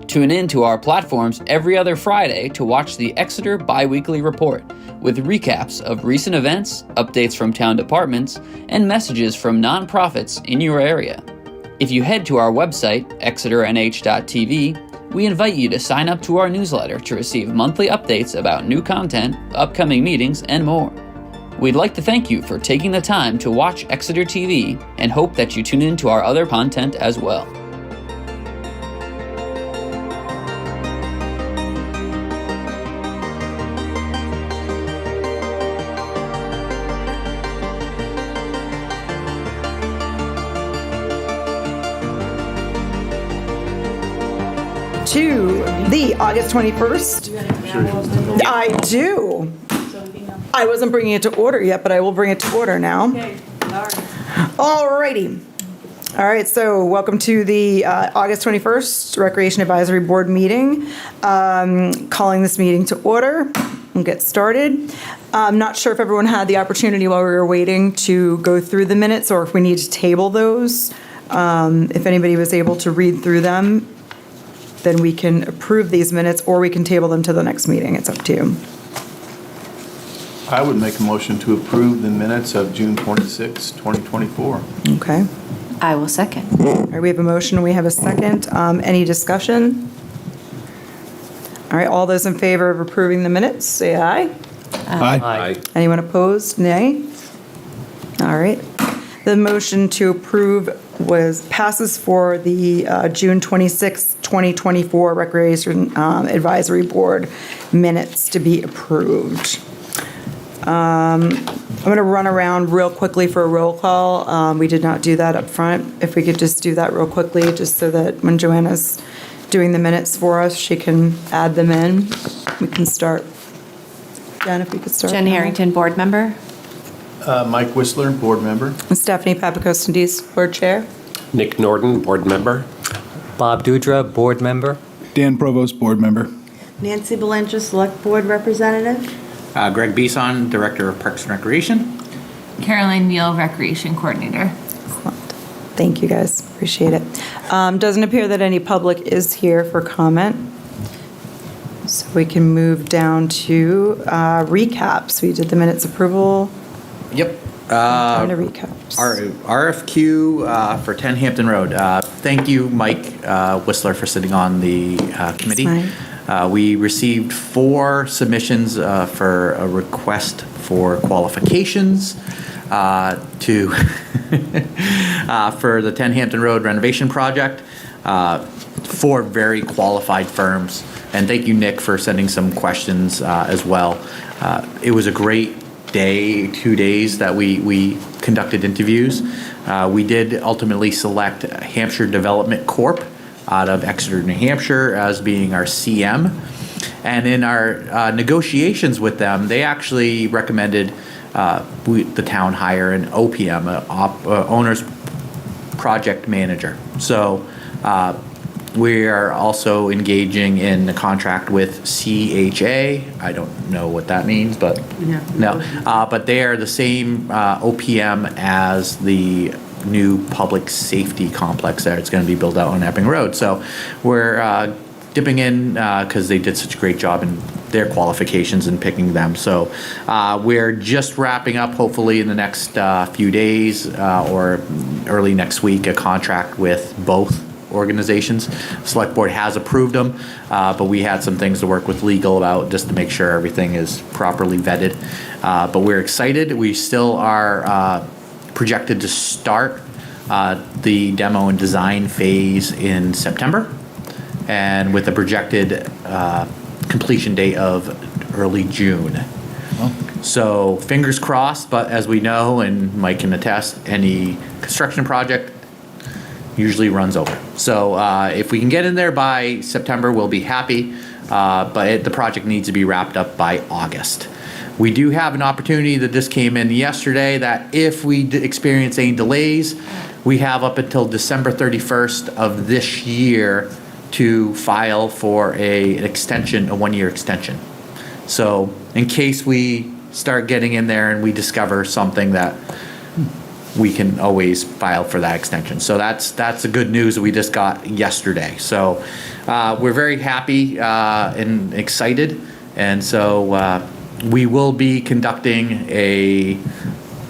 Tune in to our platforms every other Friday to watch the Exeter Biweekly Report, with recaps of recent events, updates from town departments, and messages from nonprofits in your area. If you head to our website, exeternh.tv, we invite you to sign up to our newsletter to receive monthly updates about new content, upcoming meetings, and more. We'd like to thank you for taking the time to watch Exeter TV and hope that you tune in to our other content as well. To the August 21st. I do. I wasn't bringing it to order yet, but I will bring it to order now. Okay, All righty. All right, so welcome to the August 21st Recreation Advisory Board meeting. Calling this meeting to order. We'll get started. I'm not sure if everyone had the opportunity while we were waiting to go through the minutes or if we need to table those. If anybody was able to read through them, then we can approve these minutes or we can table them to the next meeting. It's up to you. I would make a motion to approve the minutes of June 26, 2024. Okay. I will second. All right, we have a motion, we have a second. Any discussion? All right, all those in favor of approving the minutes, say aye. Aye. Anyone opposed, nay? All right. The motion to approve passes for the June 26, 2024 Recreation Advisory Board minutes to be approved. I'm going to run around real quickly for a roll call. We did not do that up front. If we could just do that real quickly, just so that when Joanna's doing the minutes for us, she can add them in. We can start. Jen, if we could start. Jen Harrington, board member. Mike Whistler, board member. Stephanie Papakostendis, board chair. Nick Norton, board member. Bob Dudra, board member. Dan Provost, board member. Nancy Belanger, Select Board Representative. Greg Beeson, Director of Parks and Recreation. Caroline Neal, Recreation Coordinator. Excellent. Thank you, guys. Appreciate it. Doesn't appear that any public is here for comment. So we can move down to recaps. We did the minutes approval. Yep. Down to recaps. Our RFQ for 10 Hampton Road. Thank you, Mike Whistler, for sitting on the committee. That's fine. We received 4 submissions for a request for qualifications to for the 10 Hampton Road renovation project. 4 very qualified firms. And thank you, Nick, for sending some questions as well. It was a great day, 2 days that we conducted interviews. We did ultimately select Hampshire Development Corp. Out of Exeter, New Hampshire, as being our CM. And in our negotiations with them, they actually recommended the town hire an OPM, Owner's Project Manager. So we are also engaging in the contract with CHA. I don't know what that means, but but they are the same OPM as the new public safety complex there. It's going to be built out on Epping Road. So we're dipping in because they did such a great job in their qualifications and picking them. So we're just wrapping up, hopefully in the next few days or early next week, a contract with both organizations. Select Board has approved them, but we had some things to work with legal about just to make sure everything is properly vetted. But we're excited. We still are projected to start the demo and design phase in September, and with a projected completion date of early June. So fingers crossed, but as we know, and Mike can attest, any construction project usually runs over. So if we can get in there by September, we'll be happy, but the project needs to be wrapped up by August. We do have an opportunity that just came in yesterday that if we experience any delays, we have up until December 31st of this year to file for an extension, a 1-year extension. So in case we start getting in there and we discover something that we can always file for that extension. So that's the good news that we just got yesterday. So we're very happy and excited. And so we will be conducting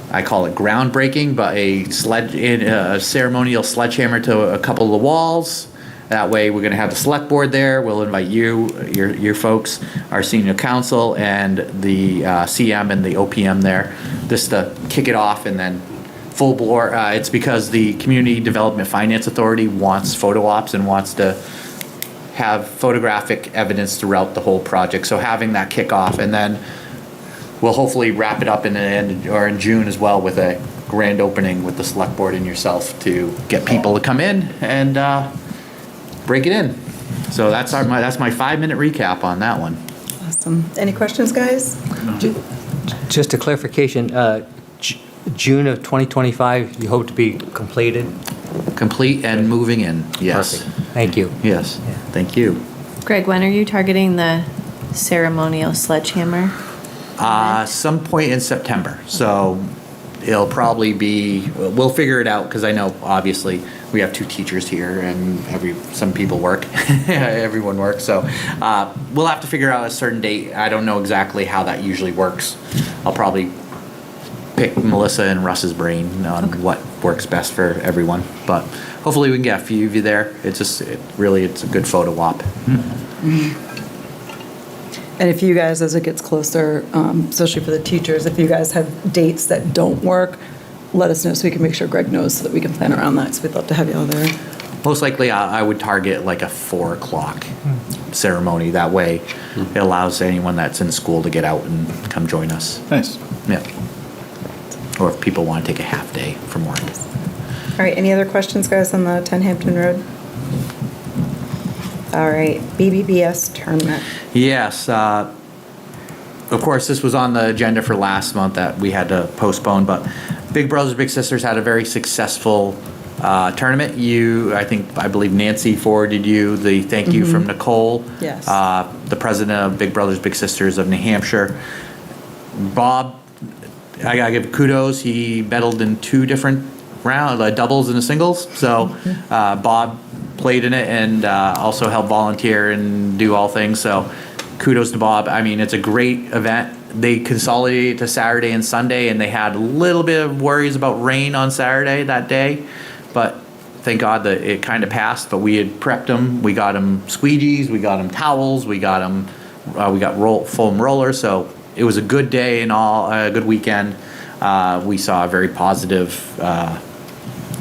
I call it groundbreaking, but a ceremonial sledgehammer to a couple of the walls. That way, we're going to have the select board there. We'll invite you, your folks, our senior council, and the CM and the OPM there, just to kick it off, and then full bore. It's because the Community Development Finance Authority wants photo ops and wants to have photographic evidence throughout the whole project. So having that kickoff, and then we'll hopefully wrap it up in the end or in June as well with a grand opening with the select board and yourself to get people to come in and break it in. So that's my 5-minute recap on that one. Awesome. Any questions, guys? Just a clarification, June of 2025, you hope to be completed? Complete and moving in. Yes. Perfect. Thank you. Yes. Thank you. Greg, when are you targeting the ceremonial sledgehammer? Some point in September. So it'll probably be, we'll figure it out, because I know obviously we have 2 teachers here and some people work, everyone works. So we'll have to figure out a certain date. I don't know exactly how that usually works. I'll probably pick Melissa and Russ's brain on what works best for everyone. But hopefully we can get a few of you there. It's a good photo op. And if you guys, as it gets closer, especially for the teachers, if you guys have dates that don't work, let us know so we can make sure Greg knows so that we can plan around that. So we'd love to have you all there. Most likely I would target like a 4 o'clock ceremony. That way it allows anyone that's in school to get out and come join us. Nice. Yeah. Or if people want to take a half day from work. All right, any other questions, guys, on the 10 Hampton Road? All right, BBBS tournament. Yes. Of course, this was on the agenda for last month that we had to postpone, but Big Brothers Big Sisters had a very successful tournament. I believe Nancy forwarded you the thank you from Nicole, Yes. The president of Big Brothers Big Sisters of New Hampshire. Bob, I gotta give kudos. He medaled in 2 different rounds, doubles and singles. So Bob played in it and also helped volunteer and do all things. So kudos to Bob. I mean, it's a great event. They consolidated to Saturday and Sunday, and they had a little bit of worries about rain on Saturday that day, but thank God that it kind of passed. But we had prepped them. We got them squeegees, we got them towels, we got foam rollers. So it was a good day and all, a good weekend. We saw a very positive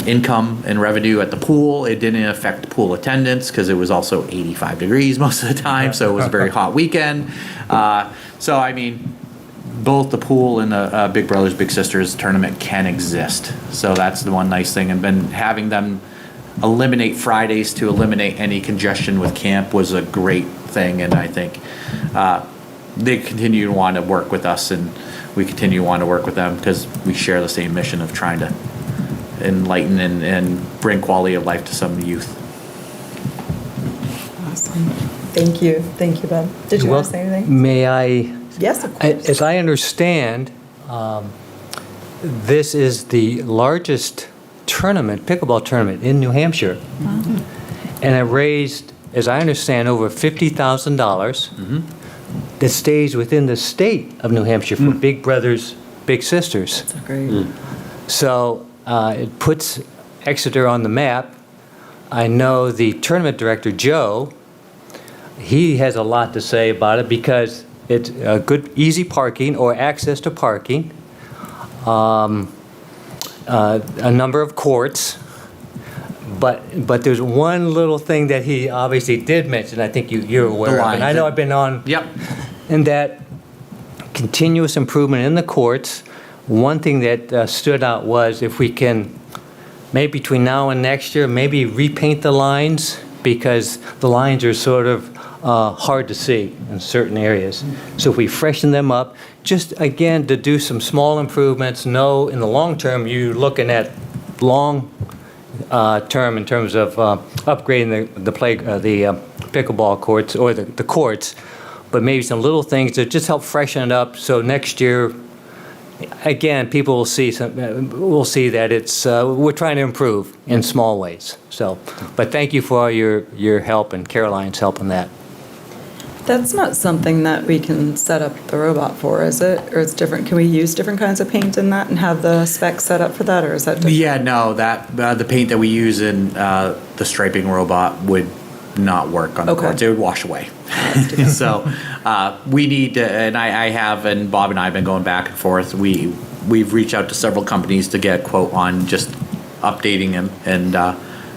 income and revenue at the pool. It didn't affect pool attendance because it was also 85 degrees most of the time, so it was a very hot weekend. So I mean, both the pool and the Big Brothers Big Sisters tournament can exist. So that's the one nice thing. And been having them eliminate Fridays to eliminate any congestion with camp was a great thing. And I think they continue to want to work with us, and we continue to want to work with them because we share the same mission of trying to enlighten and bring quality of life to some youth. Awesome. Thank you. Thank you, Ben. Did you want to say anything? May I? Yes, of course. As I understand, this is the largest pickleball tournament in New Hampshire. And it raised, as I understand, over $50,000 that stays within the state of New Hampshire for Big Brothers Big Sisters. That's great. So it puts Exeter on the map. I know the tournament director, Joe, he has a lot to say about it because it's good, easy parking or access to parking, a number of courts, but there's one little thing that he obviously did mention, I think you're aware of, and I know I've been on, and that continuous improvement in the courts. One thing that stood out was if we can, maybe between now and next year, maybe repaint the lines because the lines are sort of hard to see in certain areas. So if we freshen them up, just again to do some small improvements. No, in the long term, you're looking at long term in terms of upgrading the pickleball courts or the courts, but maybe some little things that just help freshen it up. So next year, again, people will see that we're trying to improve in small ways. So, but thank you for all your help and Caroline's help on that. That's not something that we can set up the robot for, is it? Or it's different? Can we use different kinds of paint in that and have the specs set up for that, or is that different? Yeah, no, that the paint that we use in the striping robot would not work on the Okay. boards. It would wash away. So we need to, and I have, and Bob and I have been going back and forth. We've reached out to several companies to get a quote on just updating them, and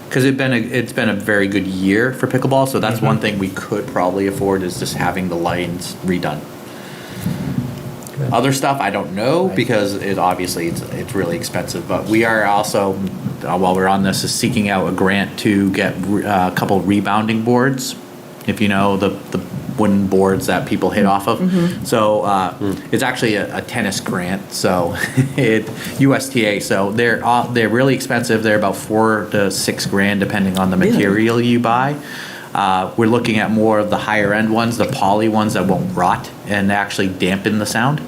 because it's been a very good year for pickleball. So that's one thing we could probably afford, is just having the lines redone. Other stuff I don't know, because it's really expensive. But we are also, while we're on this, is seeking out a grant to get a couple rebounding boards. If you know the wooden boards that people hit off of. So it's actually a tennis grant. So USTA. So they're really expensive. They're about $4,000 to $6,000 depending on the material you buy. We're looking at more of the higher end ones, the poly ones that won't rot and actually dampen the sound.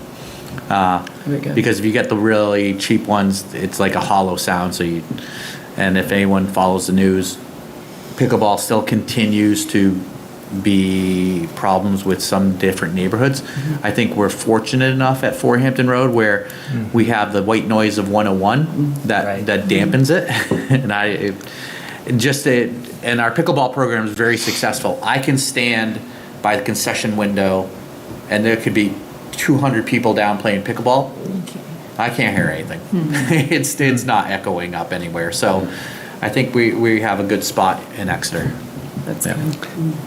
Because if you get the really cheap ones, it's like a hollow sound. And if anyone follows the news, pickleball still continues to be problems with some different neighborhoods. I think we're fortunate enough at Fort Hampton Road where we have the white noise of 101 that dampens it. And our pickleball program is very successful. I can stand by the concession window and there could be 200 people down playing pickleball. I can't hear anything. It's not echoing up anywhere. So I think we have a good spot in Exeter. That's Yeah.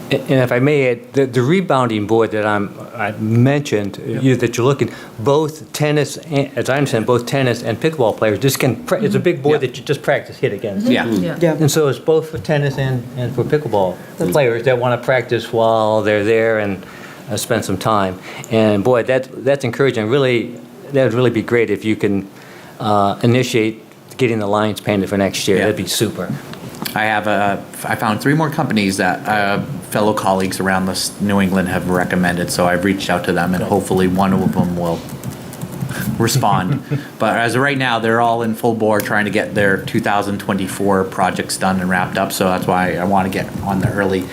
good. And if I may add, the rebounding board that I mentioned, that you're looking, both tennis, as I understand, both tennis and pickleball players just it's a big board that you just practice hit against. Yeah. Yeah. And so it's both for tennis and for pickleball players that want to practice while they're there and spend some time. And boy, that's encouraging. Really, that would really be great if you can initiate getting the lines painted for next year. Yeah. That'd be super. I found 3 more companies that fellow colleagues around New England have recommended, so I've reached out to them, and hopefully one of them will respond. But as of right now, they're all in full bore trying to get their 2024 projects done and wrapped up, so that's why I want to get on the early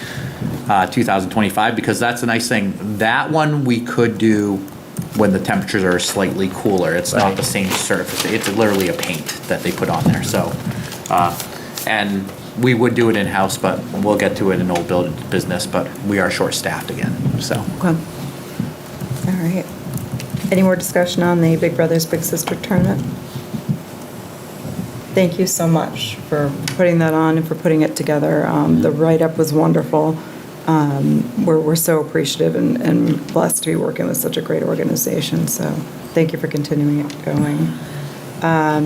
2025, because that's a nice thing. That one we could do when the temperatures are slightly cooler. It's not the same surface. It's literally a paint that they put on there. So, and we would do it in-house, but we'll get to it in old building business, but we are short-staffed again, so. Okay. All right. Any more discussion on the Big Brothers Big Sister tournament? Thank you so much for putting that on and for putting it together. The write-up was wonderful. We're so appreciative and blessed to be working with such a great organization, so thank you for continuing it going.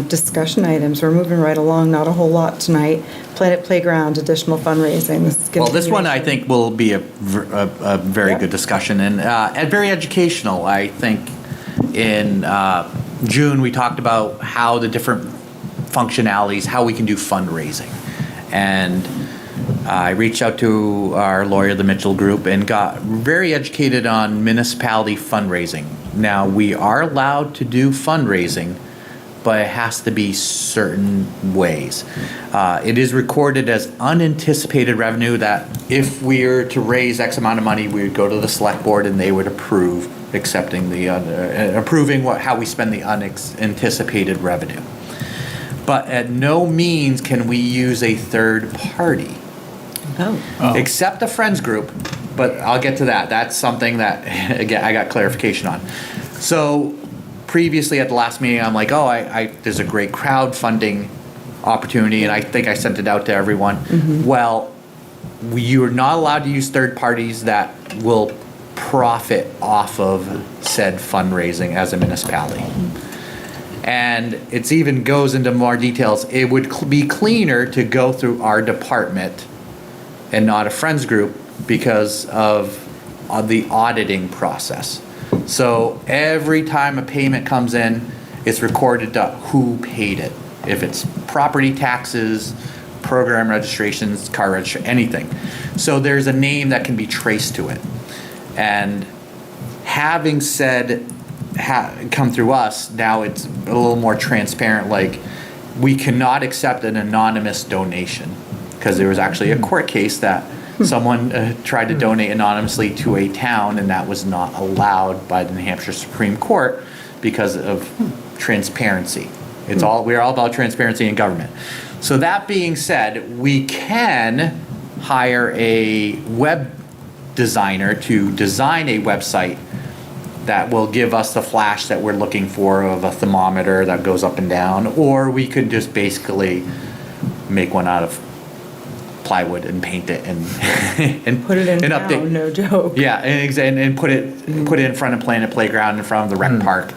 Discussion items, we're moving right along, not a whole lot tonight. Planet Playground, additional fundraising. Well, this one I think will be a very good discussion and very educational. I think in June we talked about how the different functionalities, how we can do fundraising. And I reached out to our lawyer, the Mitchell Group, and got very educated on municipality fundraising. Now, we are allowed to do fundraising, but it has to be certain ways. It is recorded as unanticipated revenue that if we were to raise X amount of money, we would go to the select board and they would approve approving how we spend the unanticipated revenue. But at no means can we use a third party. Except a friends group, but I'll get to that. That's something that, again, I got clarification on. So previously at the last meeting, I'm like, there's a great crowdfunding opportunity, and I think I sent it out to everyone. Well, you're not allowed to use third parties that will profit off of said fundraising as a municipality. And it even goes into more details. It would be cleaner to go through our department and not a friends group because of the auditing process. So every time a payment comes in, it's recorded to who paid it. If it's property taxes, program registrations, car registration, anything. So there's a name that can be traced to it. And having said come through us, now it's a little more transparent, like, we cannot accept an anonymous donation, because there was actually a court case that someone tried to donate anonymously to a town, and that was not allowed by the New Hampshire Supreme Court because of transparency. We're all about transparency in government. So that being said, we can hire a web designer to design a website that will give us the flash that we're looking for of a thermometer that goes up and down, or we could just basically make one out of plywood and paint it and and Put it in and town, no joke. Yeah, and put it in front of Planet Playground, in front of the rec park.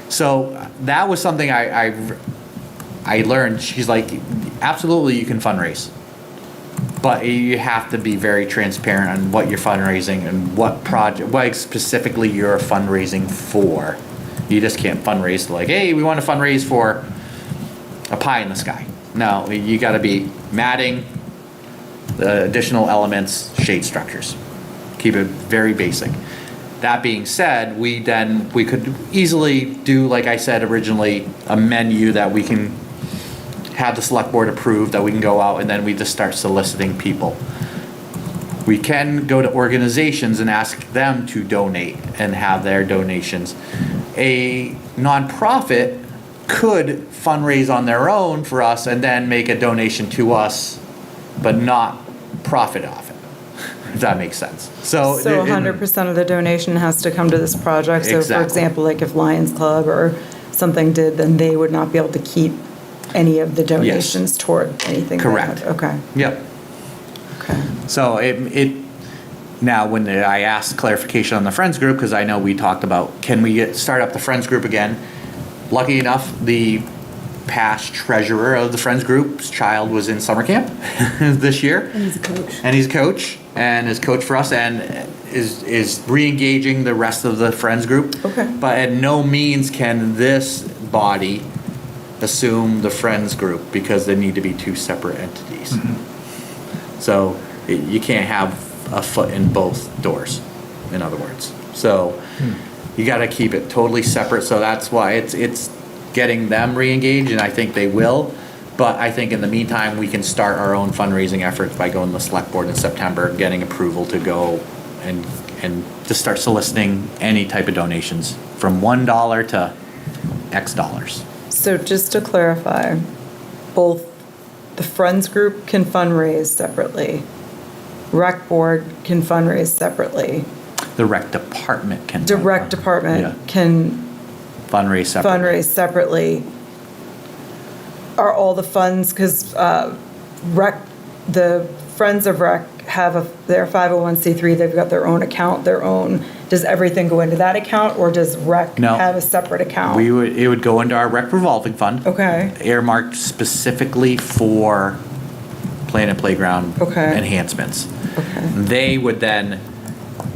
So that was something I learned. She's like, absolutely, you can fundraise, but you have to be very transparent on what you're fundraising and what specifically you're fundraising for. You just can't fundraise like, hey, we want to fundraise for a pie in the sky. No, you got to be matting, the additional elements, shade structures. Keep it very basic. That being said, we could easily do, like I said originally, a menu that we can have the select board approve, that we can go out and then we just start soliciting people. We can go to organizations and ask them to donate and have their donations. A nonprofit could fundraise on their own for us and then make a donation to us, but not profit off it, if that makes sense. So 100% of the donation has to come to this project. So for Exactly. example, like if Lions Club or something did, then they would not be able to keep any of the donations toward anything. Correct. Okay. Yep. Okay. So now when I asked clarification on the Friends group, because I know we talked about, can we start up the Friends group again? Lucky enough, the past treasurer of the Friends group's child was in summer camp this year. And he's a coach. And he's a coach, and is coach for us, and is re-engaging the rest of the Friends group. Okay. But at no means can this body assume the Friends group, because they need to be two separate entities. So you can't have a foot in both doors, in other words. So you got to keep it totally separate. So that's why it's getting them re-engaged, and I think they will. But I think in the meantime, we can start our own fundraising efforts by going to the select board in September, getting approval to go and just start soliciting any type of donations from $1 to X dollars. So just to clarify, both the Friends group can fundraise separately. Rec board can fundraise separately. The rec department can. The rec department can Fundraise separately. fundraise separately. Are all the funds, because the Friends of Rec have their 501c3, they've got their own account, does everything go into that account, or does Rec No. have a separate account? It would go into our rec revolving fund. Okay. Earmarked specifically for Planet Playground Okay. enhancements. Okay. They would then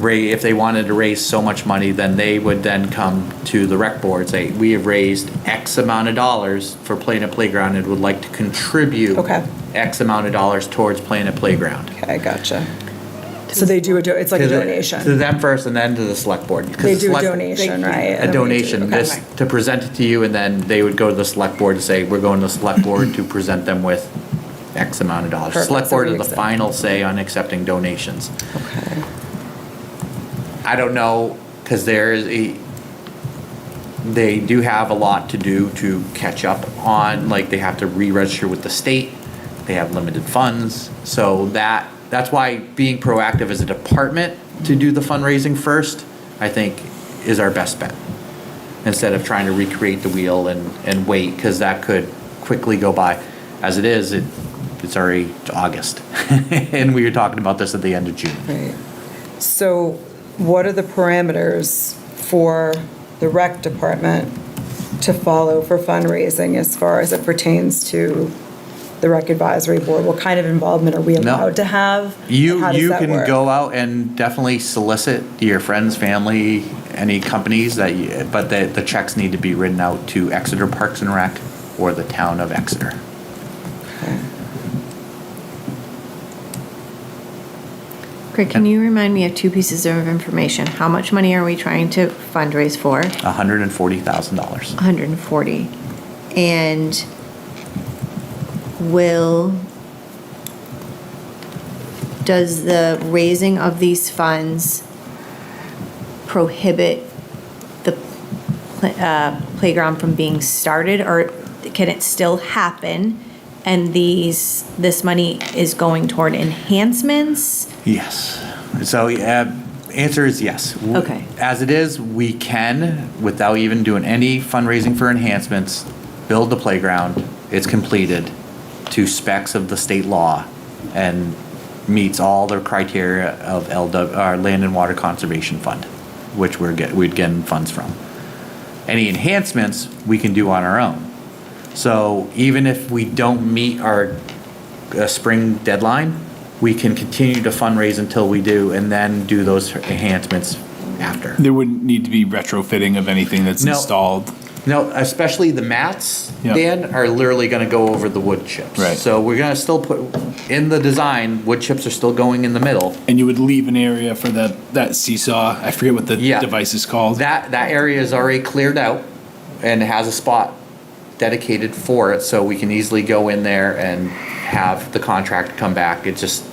if they wanted to raise so much money, then they would then come to the rec board, say, we have raised X amount of dollars for Planet Playground and would like to contribute Okay. X amount of dollars towards Planet Playground. Okay, gotcha. So they do it's like a To donation. them first and then to the select board. 'Cause They the do a select- donation, right? A donation, Okay. just to present it to you, and then they would go to the select board and say, we're going to the select board to present them with X amount of dollars. Perfect. Select So board we is the accept. final say on accepting donations. Okay. I don't know, because they do have a lot to do to catch up on, like they have to re-register with the state, they have limited funds, so that's why being proactive as a department to do the fundraising first, I think, is our best bet. Instead of trying to recreate the wheel and wait, because that could quickly go by. As it is, it's already August, and we were talking about this at the end of June. Right. So what are the parameters for the rec department to follow for fundraising as far as it pertains to the rec advisory board? What kind of involvement are we allowed to have? You How does that can work? go out and definitely solicit your friends, family, any companies but the checks need to be written out to Exeter Parks and Rec or the town of Exeter. Craig, can you remind me of two pieces of information? How much money are we trying to fundraise for? $140,000. 140. And does the raising of these funds prohibit the playground from being started, or can it still happen? And this money is going toward enhancements? Yes. So, answer is yes. Okay. As it is, we can, without even doing any fundraising for enhancements, build the playground. It's completed to specs of the state law and meets all the criteria of our Land and Water Conservation Fund, which we'd get funds from. Any enhancements we can do on our own. So even if we don't meet our spring deadline, we can continue to fundraise until we do, and then do those enhancements after. There wouldn't need to be retrofitting of anything that's No. installed. No, especially the mats, Yep. Dan, are literally going to go over the wood chips. Right. So we're going to still put, in the design, wood chips are still going in the middle. And you would leave an area for that seesaw. I forget what the Yeah. device is called. That area is already cleared out and has a spot dedicated for it, so we can easily go in there and have the contractor come back. It's just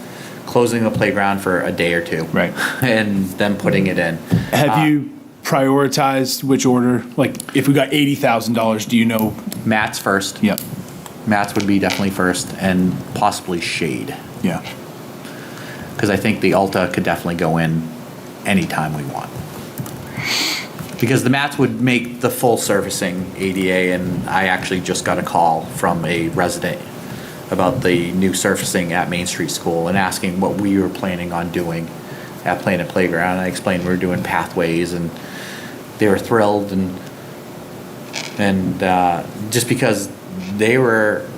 closing the playground for a day or two. Right. And then putting it in. Have you prioritized which order? Like, if we got $80,000, do you know? Mats first. Yep. Mats would be definitely first, and possibly shade. Yeah. Because I think the Alta could definitely go in anytime we want. Because the mats would make the full surfacing ADA, and I actually just got a call from a resident about the new surfacing at Main Street School and asking what we were planning on doing at Planet Playground. I explained we were doing pathways, and they were thrilled, and just because they were,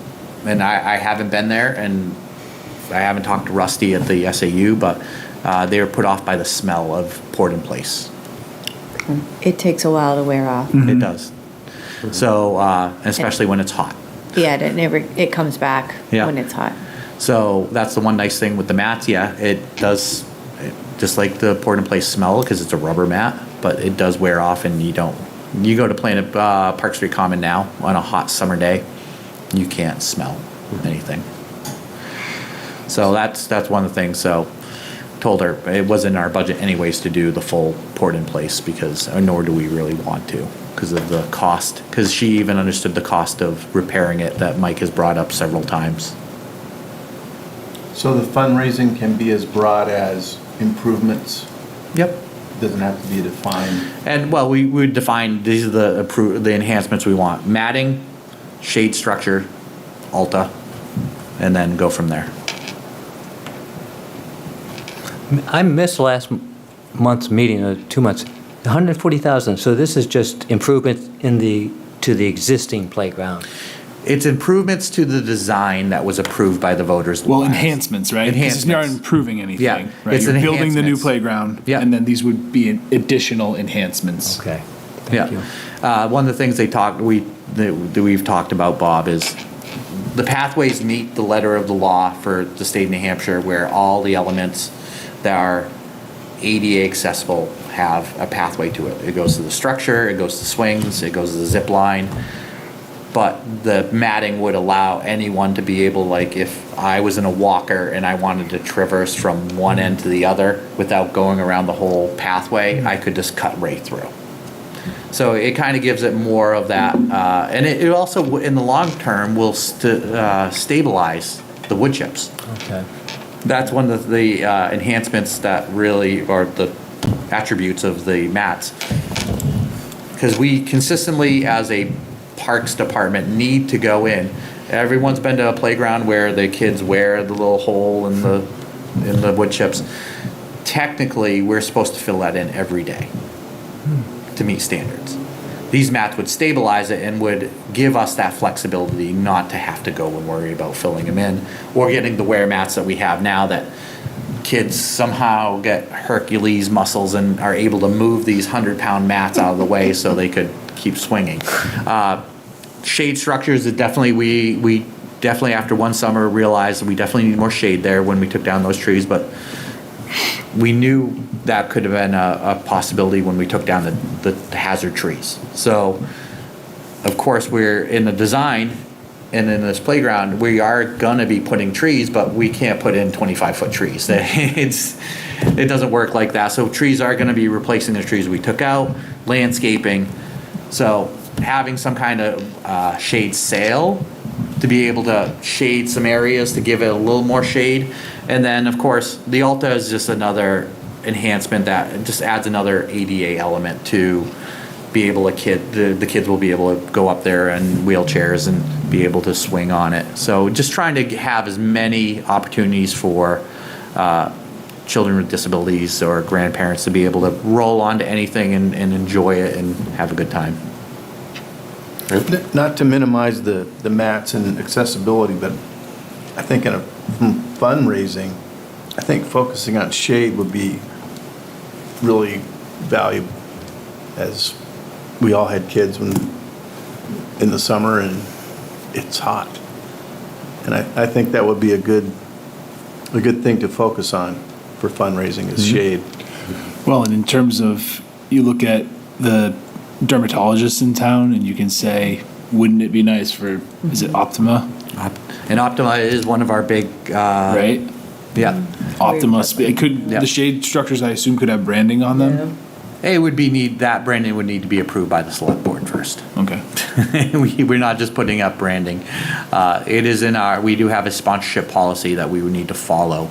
and I haven't been there, and I haven't talked to Rusty at the SAU, but they were put off by the smell of poured in place. It takes a while to wear off. It does. So, especially when it's hot. Yeah, it comes back Yeah. when it's hot. So that's the one nice thing with the mats. Yeah, it does, just like the poured in place smell, because it's a rubber mat, but it does wear off, and you go to Planet Park Street Common now on a hot summer day, you can't smell anything. So that's one of the things. So told her it wasn't in our budget anyways to do the full poured in place, because nor do we really want to, because of the cost, because she even understood the cost of repairing it that Mike has brought up several times. So the fundraising can be as broad as improvements? Yep. Doesn't have to be defined. And well, we would define, these are the enhancements we want: matting, shade structure, Alta, and then go from there. I missed last month's meeting, 2 months, 140,000. So this is just improvement to the existing playground. It's improvements to the design that was approved by the voters. Well, last. enhancements, right? 'Cause it's not improving anything. Yeah, Right? it's You're an building the new enhancements. playground. Yeah. And then these would be additional enhancements. Okay. Yeah. Thank you. One of the things that we've talked about, Bob, is the pathways meet the letter of the law for the state of New Hampshire, where all the elements that are ADA accessible have a pathway to it. It goes to the structure, it goes to swings, it goes to the zip line. But the matting would allow anyone to be able, like, if I was in a walker and I wanted to traverse from one end to the other without going around the whole pathway, I could just cut right through. So it kind of gives it more of that, and it also, in the long term, will stabilize the wood chips. Okay. That's one of the enhancements that really are the attributes of the mats. Because we consistently, as a parks department, need to go in. Everyone's been to a playground where the kids wear the little hole in the wood chips. Technically, we're supposed to fill that in every day to meet standards. These mats would stabilize it and would give us that flexibility not to have to go and worry about filling them in, or getting the wear mats that we have now that kids somehow get Hercules muscles and are able to move these 100-pound mats out of the way so they could keep swinging. Shade structures, is definitely, we definitely after one summer realized we definitely need more shade there when we took down those trees, but we knew that could have been a possibility when we took down the hazard trees. So, of course, we're in the design and in this playground, we are gonna be putting trees, but we can't put in 25-foot trees. It doesn't work like that. So trees are gonna be replacing the trees we took out, landscaping. So having some kind of shade sail to be able to shade some areas to give it a little more shade. And then, of course, the Alta is just another enhancement that just adds another ADA element to be able to the kids will be able to go up there in wheelchairs and be able to swing on it. So just trying to have as many opportunities for children with disabilities or grandparents to be able to roll onto anything and enjoy it and have a good time. Not to minimize the mats and accessibility, but I think from fundraising, I think focusing on shade would be really valuable, as we all had kids in the summer and it's hot. And I think that would be a good thing to focus on for fundraising is shade. Well, and in terms of, you look at the dermatologists in town and you can say, wouldn't it be nice for, is it Optima? And Optima is one of our big, Right? yeah. Optima, could, Yeah. the shade structures, I assume, could have branding on them? It would be that branding would need to be approved by the select board first. Okay. We're not just putting up branding. It is we do have a sponsorship policy that we would need to follow,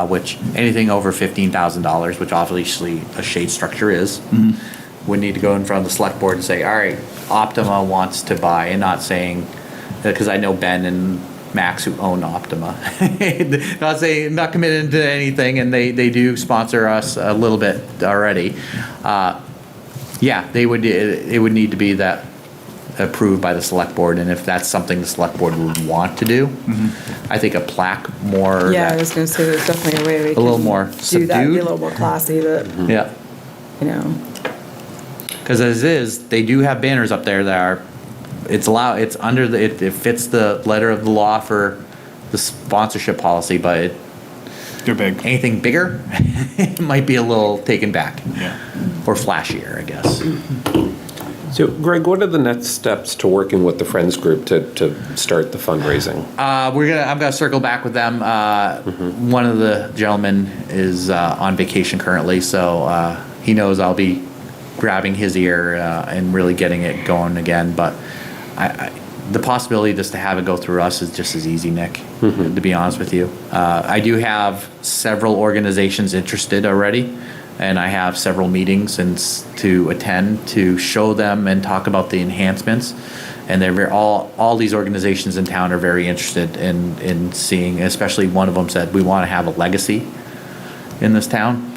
which anything over $15,000, which obviously a shade structure is, would need to go in front of the select board and say, all right, Optima wants to buy, and not saying, because I know Ben and Max who own Optima, not committed to anything, and they do sponsor us a little bit already. Yeah, it would need to be that approved by the select board, and if that's something the select board would want to do, I think a plaque more. Yeah, I was gonna say there's definitely a way we A little can more do that, be subdued. a little more classy, but, Yeah, you know. because as is, they do have banners up there that are, it's under it fits the letter of the law for the sponsorship policy, but They're big. anything bigger, it might be a little taken back. Yeah. Or flashier, I guess. So Greg, what are the next steps to working with the Friends Group to start the fundraising? I'm gonna circle back with them. One of the gentlemen is on vacation currently, so he knows I'll be grabbing his ear and really getting it going again. But the possibility just to have it go through us is just as easy, Nick, to be honest with you. I do have several organizations interested already, and I have several meetings to attend to show them and talk about the enhancements. And they're all these organizations in town are very interested in seeing, especially one of them said, we want to have a legacy in this town.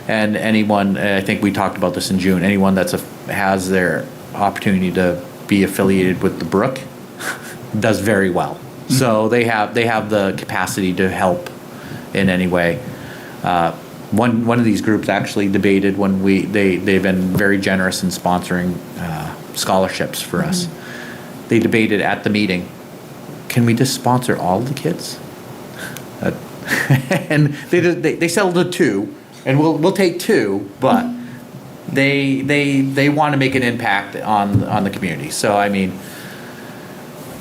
And anyone, I think we talked about this in June, anyone has their opportunity to be affiliated with the Brook does very well. So they have the capacity to help in any way. One of these groups actually debated when they've been very generous in sponsoring scholarships for us. They debated at the meeting, can we just sponsor all the kids? And they settled to 2, and we'll take 2, but they want to make an impact on the community. So I mean,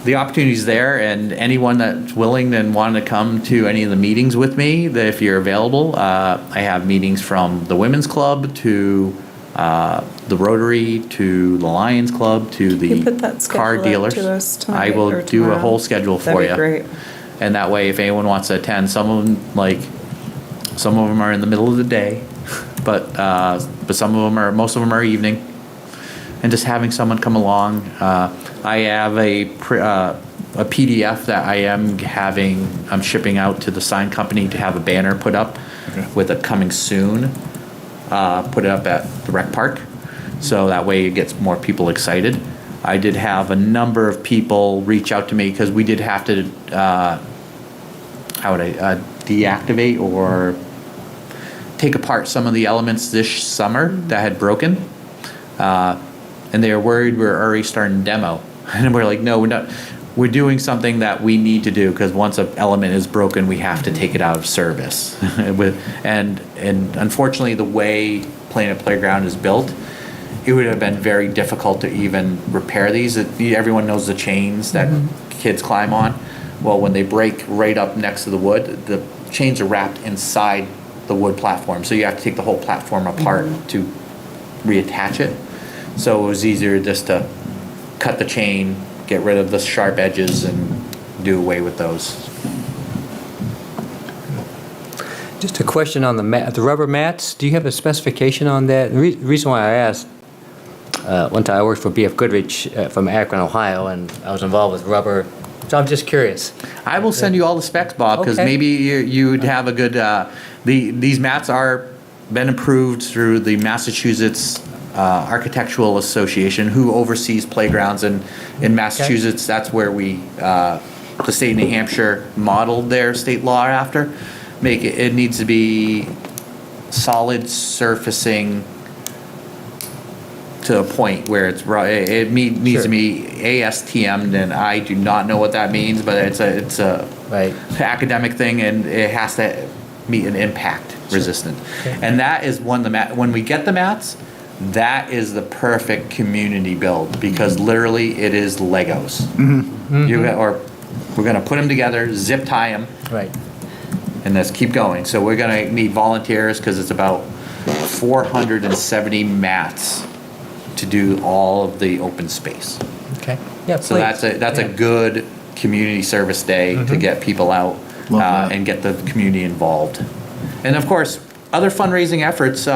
the opportunity's there, and anyone that's willing and want to come to any of the meetings with me, that if you're available, I have meetings from the Women's Club to the Rotary to the Lions Club to the You put that car schedule out dealers. to us tonight I will or do a tomorrow? whole schedule for That'd you. be great. And that way, if anyone wants to attend, some of them are in the middle of the day, but most of them are evening. And just having someone come along. I have a PDF that I'm shipping out to the sign company to have a banner put up with a coming soon. Put it up at the rec park, so that way it gets more people excited. I did have a number of people reach out to me because we did have to, deactivate or take apart some of the elements this summer that had broken. And they were worried we were already starting demo. And we're like, no, we're not. we're doing something that we need to do, because once an element is broken, we have to take it out of service. And unfortunately, the way Planet Playground is built, it would have been very difficult to even repair these. Everyone knows the chains that kids climb on. Well, when they break right up next to the wood, the chains are wrapped inside the wood platform, so you have to take the whole platform apart to reattach it. So it was easier just to cut the chain, get rid of the sharp edges, and do away with those. Just a question on the rubber mats. Do you have a specification on that? The reason why I asked, one time I worked for B.F. Goodrich from Akron, Ohio, and I was involved with rubber. So I'm just curious. I will send you all the specs, Bob, because Okay. maybe you'd have a good, these mats are been approved through the Massachusetts Architectural Association, who oversees playgrounds, and in Massachusetts, that's where the state of New Hampshire modeled their state law after. It needs to be solid surfacing to a point where it needs to be ASTM, and I do not know what that means, but it's a Right. academic thing, and it has to meet an impact resistant. And that is when we get the mats, that is the perfect community build, because literally it is Legos. We're gonna put them together, zip tie them, Right. and let's keep going. So we're gonna need volunteers, because it's about 470 mats to do all of the open space. Okay. Yeah, So that's a good community service day to get people out and get the community involved. And of course, other fundraising efforts,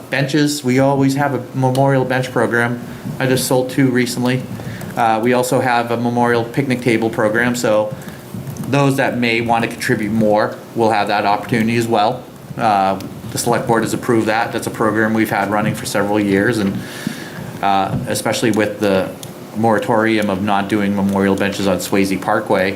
benches, we always have a memorial bench program. I just sold 2 recently. We also have a memorial picnic table program, so those that may want to contribute more will have that opportunity as well. The select board has approved that. That's a program we've had running for several years, and especially with the moratorium of not doing memorial benches on Swayze Parkway,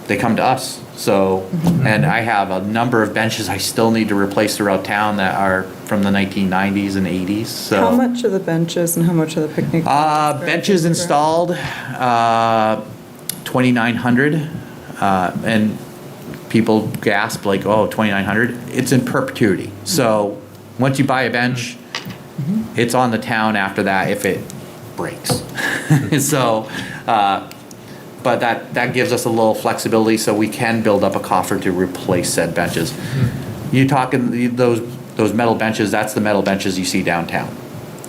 they come to us. So, and I have a number of benches I still need to replace throughout town that are from the 1990s and 80s, so. How much are the benches and how much are the picnic? Benches installed, 2,900, and people gasp like, oh, 2,900. It's in perpetuity. So, once you buy a bench, it's on the town after that if it breaks. So, but that gives us a little flexibility, so we can build up a coffer to replace said benches. You talking those metal benches? That's the metal benches you see downtown.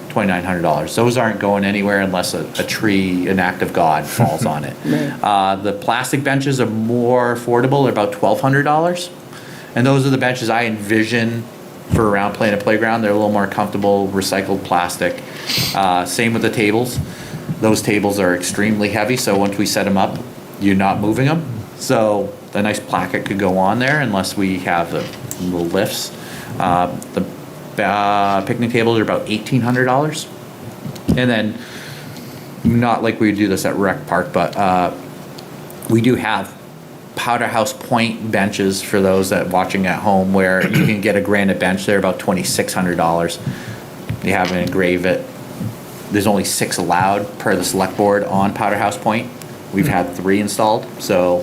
$2,900. Those aren't going anywhere unless a tree, an act of God, falls on it. The plastic benches are more affordable. They're about $1,200, and those are the benches I envision for around Planet Playground. They're a little more comfortable, recycled plastic. Same with the tables. Those tables are extremely heavy, so once we set them up, you're not moving them. So a nice placket could go on there unless we have the little lifts. The picnic tables are about $1,800. And then, not like we do this at Rec Park, but we do have Powder House Point benches for those that watching at home, where you can get a granite bench. They're about $2,600. You have to engrave it. There's only 6 allowed per the select board on Powder House Point. We've had 3 installed, so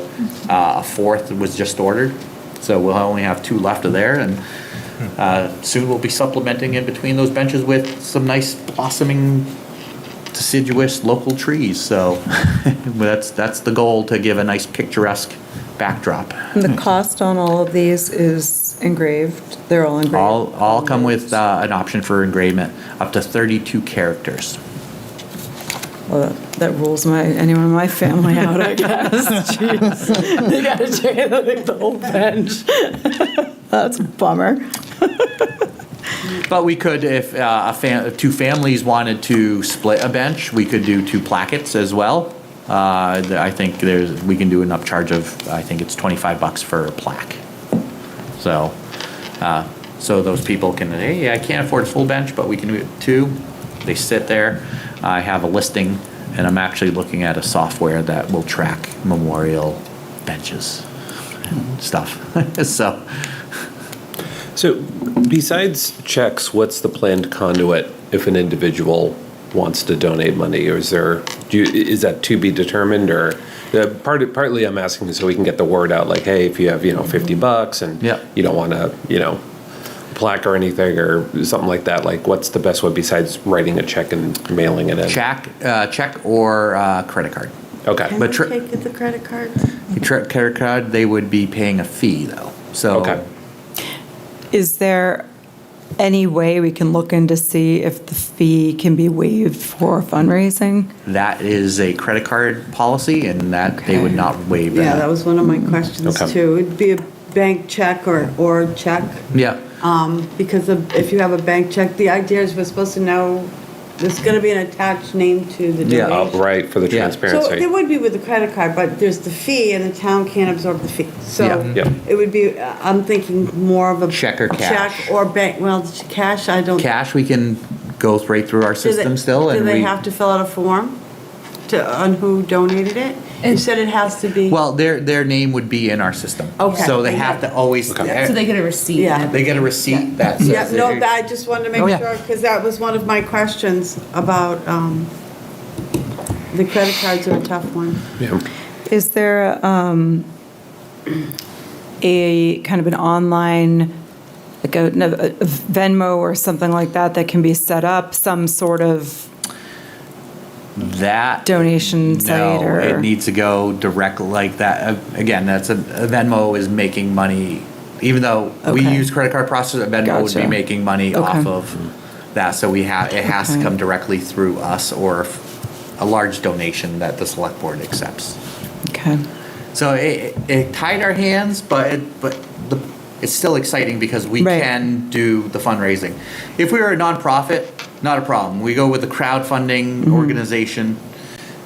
a 4th was just ordered. So we'll only have 2 left of there, and soon we'll be supplementing in between those benches with some nice blossoming, deciduous local trees. So that's the goal, to give a nice picturesque backdrop. And the cost on all of these is engraved? They're all engraved? All come with an option for engravement, up to 32 characters. Well, that rules anyone in my family out, I guess. Jeez. They gotta change the whole bench. That's a bummer. But we could, if 2 families wanted to split a bench, we could do 2 plackets as well. I think we can do an upcharge of, I think it's $25 for a plaque. So those people can, hey, I can't afford a full bench, but we can do 2. They sit there. I have a listing, and I'm actually looking at a software that will track memorial benches and stuff. So besides checks, what's the planned conduit if an individual wants to donate money? Or is there Is that to be determined, or partly I'm asking so we can get the word out, like, hey, if you have, $50 and Yeah. you don't want to, plaque or anything or something like that, like what's the best way besides writing a check and mailing it in? Check or credit card. Okay. Can But we take the credit cards? Credit card, they would be paying a fee though. So Okay. Is there any way we can look in to see if the fee can be waived for fundraising? that is a credit card policy, and that they would Okay. not waive Yeah, that. that was one of my questions Okay. too. It'd be a bank check or check. Yeah. Because if you have a bank check, the idea is we're supposed to know there's going to be an attached name to the Yeah. donation. Right, for the Yeah. So transparency. there would be with the credit card, but there's the fee and the town can't absorb the fee. So Yeah. it would be, I'm thinking more of a. Check or cash. Check or bank, well, cash, I don't. Cash, we can go right through our Do they- system still, and Do they we. have to fill out a form on who donated it? You said it has to be. Well, their name would be in our system. Okay. So they have to always. So they get a receipt. Yeah. and They get a receipt that says. Yeah, no, that- I just wanted to Oh, make yeah. sure, because that was one of my questions about, the credit cards are a tough one. Yeah. Is there a kind of an online, like a Venmo or something like that that can be set up, some sort of That. donation site No, or? it needs to go direct like that. Again, that's a Venmo is making money, even though we Okay. use credit card processor, Venmo would be Gotcha. making money Okay. off of that. So it has to Okay. come directly through us or a large donation that the select board accepts. Okay. So it tied our hands, but it's still exciting because we Right. can do the fundraising. If we were a nonprofit, not a problem. We go with the crowdfunding organization.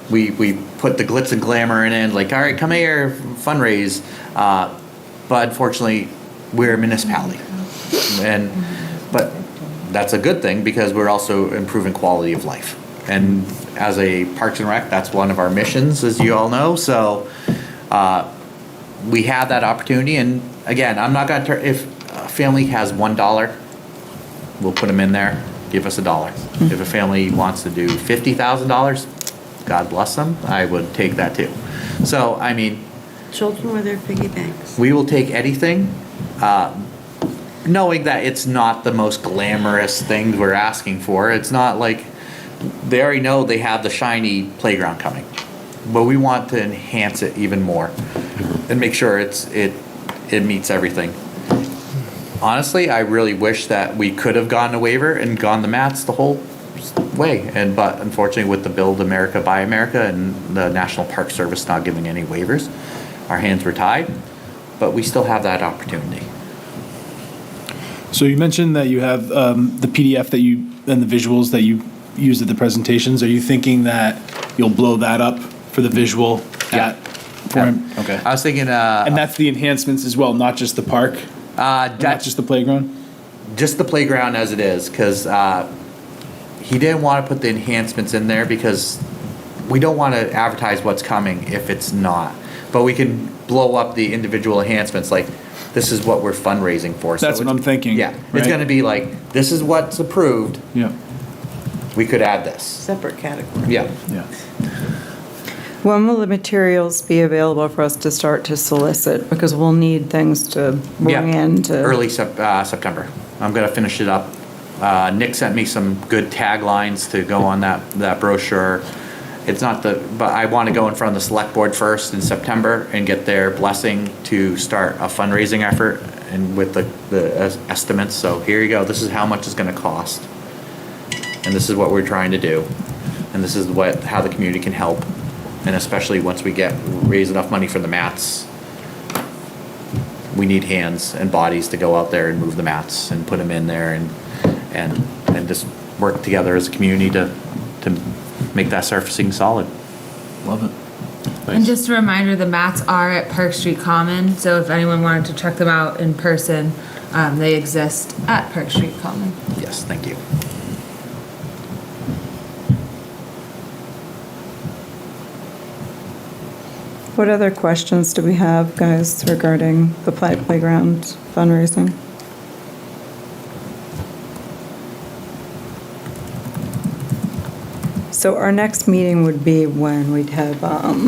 We put the glitz and glamour in it, like, all right, come here, fundraise. But unfortunately, we're a municipality. But that's a good thing because we're also improving quality of life. And as a Parks and Rec, that's one of our missions, as you all know. So we have that opportunity. And again, I'm not going to, if a family has $1, we'll put them in there, give us $1. If a family wants to do $50,000, God bless them, I would take that too. So, I mean, Children with their piggy banks. we will take anything, knowing that it's not the most glamorous thing we're asking for. It's not like, they already know they have the shiny playground coming. But we want to enhance it even more and make sure it meets everything. Honestly, I really wish that we could have gone a waiver and gone the mats the whole way. But unfortunately, with the Build America, Buy America, and the National Park Service not giving any waivers, our hands were tied. But we still have that opportunity. So you mentioned that you have the PDF and the visuals that you used at the presentations. Are you thinking that you'll blow that up for the visual for him? Okay. I was thinking, And that's the enhancements as well, not just the park, not just the playground? just the playground as it is, because he didn't want to put the enhancements in there because we don't want to advertise what's coming if it's not. But we can blow up the individual enhancements, like, this is what we're fundraising for. So That's what it's- I'm thinking, Yeah, right? it's going to be like, this is what's approved, Yeah, we could add this. Separate category. Yeah. yeah. When will the materials be available for us to start to solicit? Because we'll need things to bring in to. Early September. I'm going to finish it up. Nick sent me some good taglines to go on that brochure. It's not but I want to go in front of the select board first in September and get their blessing to start a fundraising effort and with the estimates. So here you go. This is how much it's going to cost. And this is what we're trying to do. And this is how the community can help. And especially once we raise enough money for the mats, we need hands and bodies to go out there and move the mats and put them in there and just work together as a community to make that surfacing solid. Love it. And just a reminder, the mats are at Park Street Common, so if anyone wanted to check them out in person, they exist at Park Street Common. Yes, thank you. What other questions do we have, guys, regarding the playground fundraising? So our next meeting would be when we'd have,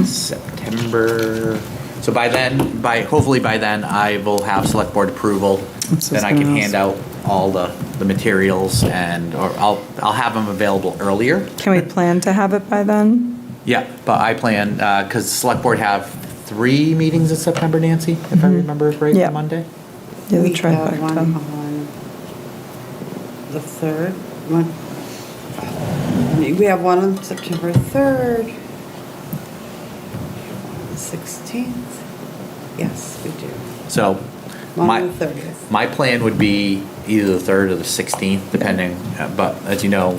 September, so hopefully by then, I will have select board approval. That's what Then I I was can gonna hand out all the materials or I'll have them available earlier. can we plan to have it by then? Yeah, but I plan, because select board have 3 meetings in September, Nancy, if I remember right, Yeah. Monday? Yeah, the We have one trifecta. on the 3rd, we have one on September 3rd. 16th? Yes, we do. So One my, on the 30th. my plan would be either the 3rd or the 16th, depending, but as you know,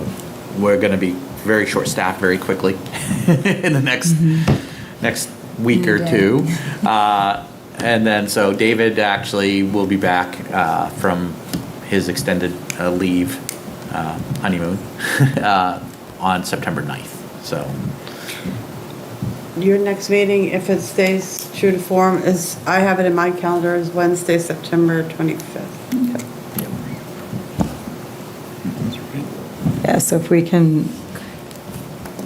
we're gonna be very short-staffed very quickly in the next week or two. And then, so David actually will be back from his extended leave, honeymoon, on September 9th, so. Your next meeting, if it stays true to form, I have it in my calendar as Wednesday, September 25th. Yeah, so if we can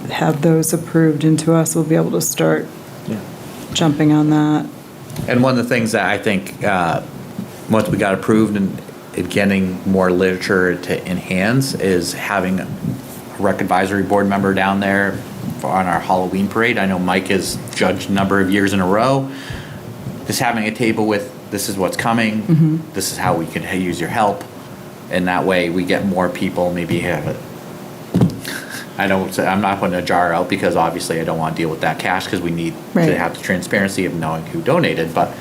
have those approved into us, we'll be able to start jumping on that. And one of the things that I think, once we got approved and getting more literature in hands, is having a rec advisory board member down there on our Halloween parade. I know Mike has judged a number of years in a row. Just having a table with, this is what's coming, this is how we can use your help, and that way we get more people, maybe have it. I'm not putting a jar out because obviously I don't want to deal with that cash because we need Right. to have the transparency of knowing who donated, but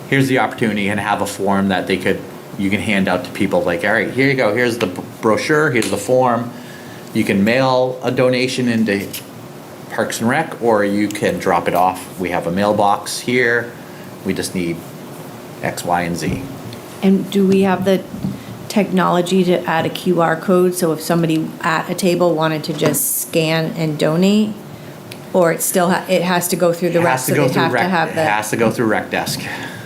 here's the opportunity, and have a form that you can hand out to people, like, all right, here you go, here's the brochure, here's the form. You can mail a donation into Parks and Rec, or you can drop it off. We have a mailbox here, we just need X, Y, and Z. And do we have the technology to add a QR code, so if somebody at a table wanted to just scan and donate? Or it still, it has to go through the rest, so they have to have It the... has to go through Rec Desk.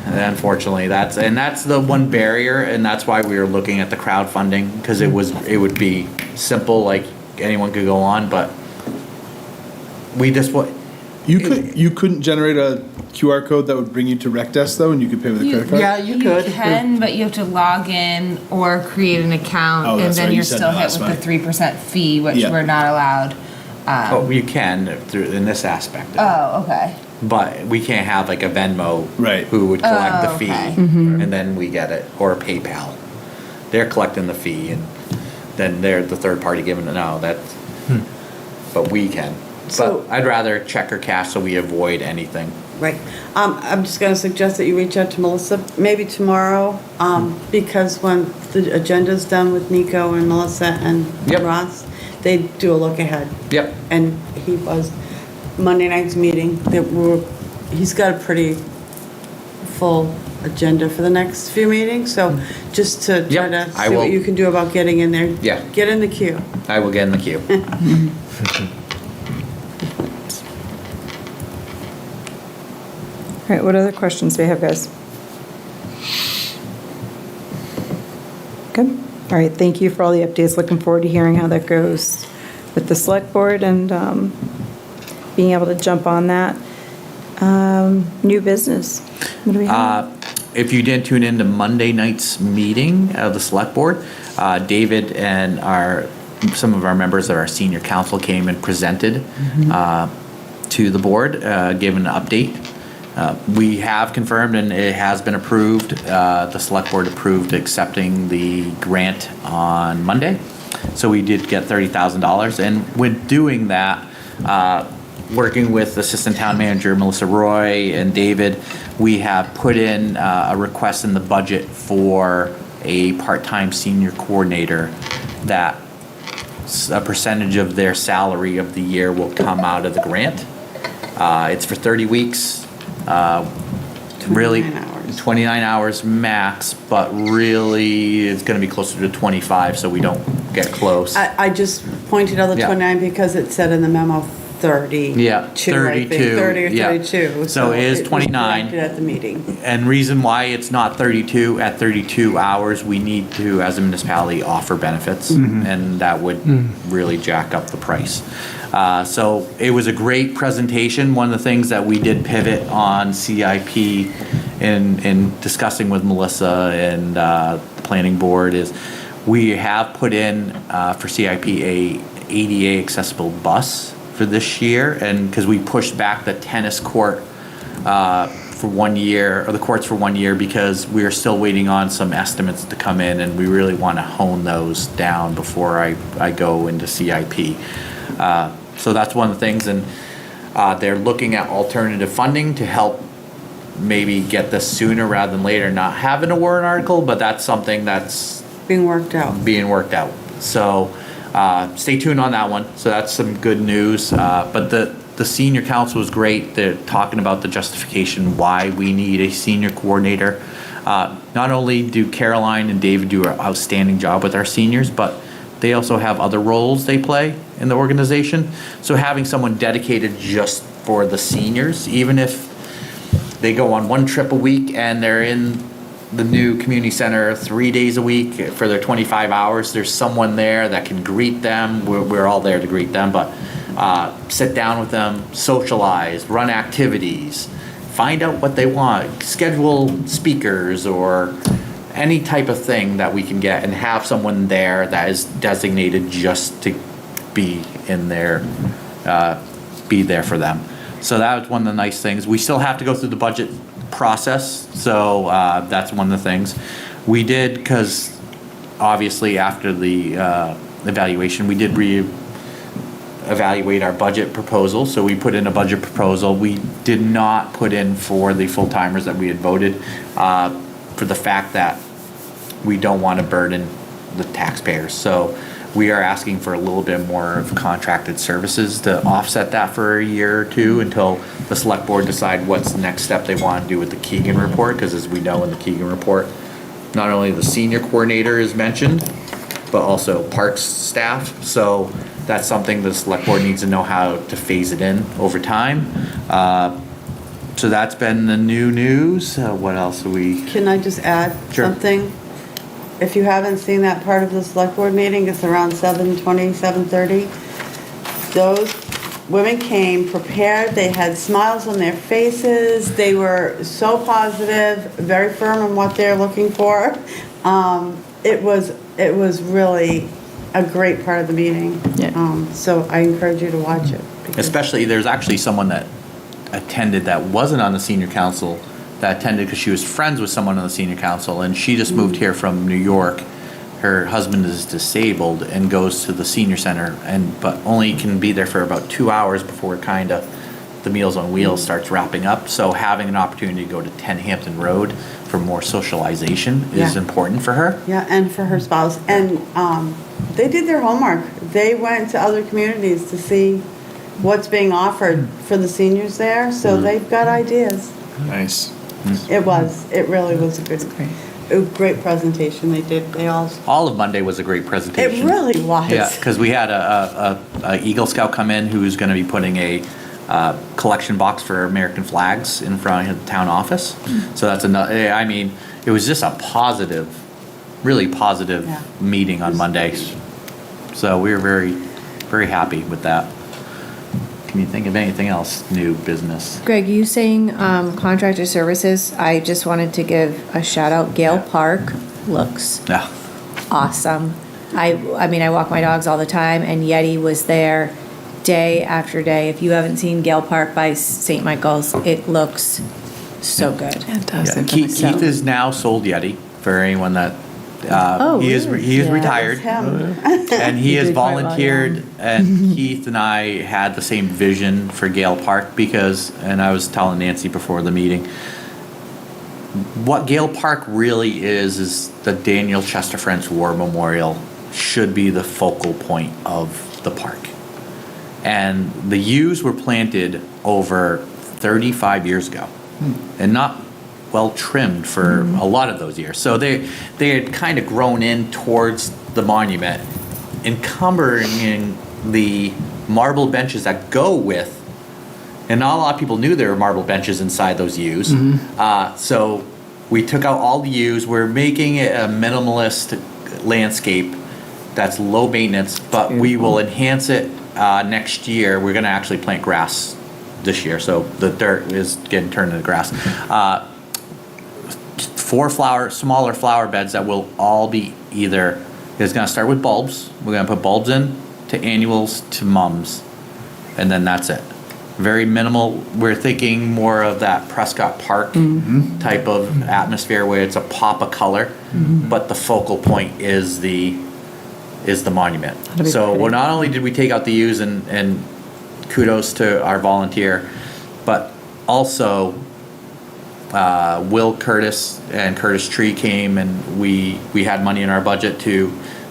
And unfortunately, that's the one barrier, and that's why we were looking at the crowdfunding, because it would be simple, like anyone could go on, but we just, You couldn't generate a QR code that would bring you to Rec Desk though, and you could pay with a credit card? yeah, you could. You can, but you have to log in or create an account, Oh, and that's then right, you you're said still that hit last with the night. 3% fee, which Yeah. we're not allowed. Oh, you can through, in this aspect. Oh, okay. But we can't have like a Venmo. Right. Who would collect the Oh, fee, okay. and then we get it, or PayPal. They're collecting the fee, and then they're the third party giving it, no, that's, but we can. So- But I'd rather check or cash so we avoid anything. Right. I'm just gonna suggest that you reach out to Melissa, maybe tomorrow, because when the agenda's done with Nico and Melissa and Yep. Ross, they do a look ahead. Yep. And Monday night's meeting, he's got a pretty full agenda for the next few meetings, so just to try Yep, to I see what will- you can do about getting in there. Yeah. Get in the queue. I will get in the queue. All right, what other questions do we have, guys? Good. All right, thank you for all the updates. Looking forward to hearing how that goes with the select board and being able to jump on that. New business. What do we have? If you didn't tune in to Monday night's meeting of the select board, David and some of our members of our senior council came and presented to the board, gave an update. We have confirmed, and it has been approved, the select board approved accepting the grant on Monday. So we did get $30,000, and with doing that, working with Assistant Town Manager Melissa Roy and David, we have put in a request in the budget for a part-time senior coordinator that a percentage of their salary of the year will come out of the grant. It's for 30 weeks. Really 29 hours. 29 hours max, but really it's going to be closer to 25, so we don't get close. I just pointed out the Yeah. 29 because it said in the memo 32. Yeah, I think, 32, 30 or yeah. 32. So it is was 29. corrected at the meeting. And reason why it's not 32, at 32 hours, we need to, as a municipality, offer benefits, and that would really jack up the price. So it was a great presentation. One of the things that we did pivot on CIP in discussing with Melissa and the planning board is we have put in for CIP a ADA accessible bus for this year, and because we pushed back the tennis court for 1 year, or the courts for 1 year, because we are still waiting on some estimates to come in, and we really want to hone those down before I go into CIP. So that's one of the things, and they're looking at alternative funding to help maybe get this sooner rather than later, not having a warrant article, but that's something that's Being worked out. So stay tuned on that one. So that's some good news. But the senior council was great. They're talking about the justification why we need a senior coordinator. Not only do Caroline and David do an outstanding job with our seniors, but they also have other roles they play in the organization. So having someone dedicated just for the seniors, even if they go on one trip a week and they're in the new community center 3 days a week for their 25 hours, there's someone there that can greet them. We're all there to greet them, but sit down with them, socialize, run activities, find out what they want, schedule speakers or any type of thing that we can get, and have someone there that is designated just to be in there, be there for them. So that was one of the nice things. We still have to go through the budget process, so that's one of the things. We did, because obviously after the evaluation, we did evaluate our budget proposal, so we put in a budget proposal. We did not put in for the full-timers that we had voted, for the fact that we don't want to burden the taxpayers. So we are asking for a little bit more of contracted services to offset that for a year or two until the select board decide what's the next step they want to do with the Keegan report, because as we know in the Keegan report, not only the senior coordinator is mentioned, but also parks staff. So that's something the select board needs to know how to phase it in over time. So that's been the new news. What else are we? Can I just add Sure. something? If you haven't seen that part of the select board meeting, it's around 7:20, 7:30. Those women came prepared, they had smiles on their faces, they were so positive, very firm on what they're looking for. It was really a great part of the meeting. Yeah. So I encourage you to watch it. because- Especially, there's actually someone that attended that wasn't on the senior council that attended because she was friends with someone on the senior council, and she just moved here from New York. Her husband is disabled and goes to the senior center, but only can be there for about 2 hours before kind of the Meals on Wheels starts wrapping up. So having an opportunity to go to 10 Hampton Road for more socialization is Yeah. important for her. Yeah, and for her spouse. And they did their homework. They went to other communities to see what's being offered for the seniors there, so they've got ideas. Nice. It really was a great presentation they did. All of Monday was a great presentation. It really was. Yeah, because we had a Eagle Scout come in who's going to be putting a collection box for American flags in front of the town office. So that's another. I mean, it was just a positive, really positive Yeah. meeting on Monday. So we were very, very happy with that. Can you think of anything else new business? Greg, you saying contractor services, I just wanted to give a shout out. Gale Park looks Yeah. awesome. I mean, I walk my dogs all the time, and Yeti was there day after day. If you haven't seen Gale Park by St. Michael's, it looks so good. It does. Yeah. Keith is now sold Yeti for anyone that. Oh, he is really? he is Yeah. retired. Him. And he has did quite well, volunteered, and Keith and I had the same vision for Gale Park because, and I was telling Nancy before the meeting, what Gale Park really is the Daniel Chester French War Memorial should be the focal point of the park. And the yews were planted over 35 years ago, and not well trimmed for a lot of those years. So they had kind of grown in towards the monument, encumbering the marble benches that go with, and not a lot of people knew there were marble benches inside those U's. So we took out all the U's. We're making it a minimalist landscape that's low maintenance, but we will enhance it next year. We're going to actually plant grass this year, so the dirt is getting turned into grass. 4 smaller flower beds that will all be either, it's going to start with bulbs. We're going to put bulbs in to annuals to mums, and then that's it. Very minimal. We're thinking more of that Prescott Park type of atmosphere where it's a pop of color, but the focal point is the monument. So well, not only did we take out the U's and kudos to our volunteer, but also Will Curtis and Curtis Tree came, and we had money in our budget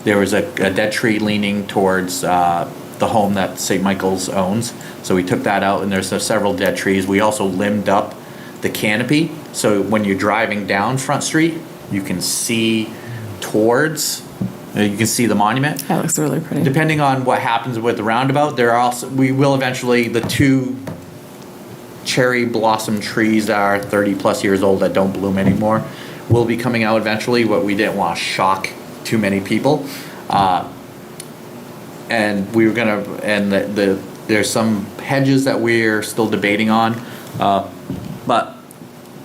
there was a dead tree leaning towards the home that St. Michael's owns. So we took that out, and there's several dead trees. We also limbed up the canopy, so when you're driving down Front Street, you can see towards, you can see the monument. That looks really pretty. Depending on what happens with the roundabout, we will eventually, the 2 cherry blossom trees that are 30 plus years old that don't bloom anymore will be coming out eventually, but we didn't want to shock too many people. And we were gonna, and there's some hedges that we're still debating on, but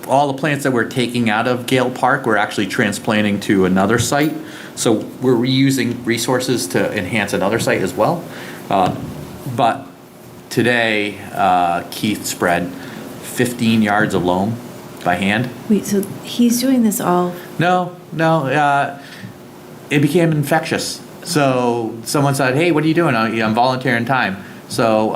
all the plants that we're taking out of Gale Park, we're actually transplanting to another site. So we're reusing resources to enhance another site as well. But today, Keith spread 15 yards of loam by hand. Wait, so he's doing this all? No, it became infectious. So someone said, hey, what are you doing? I'm volunteering time. So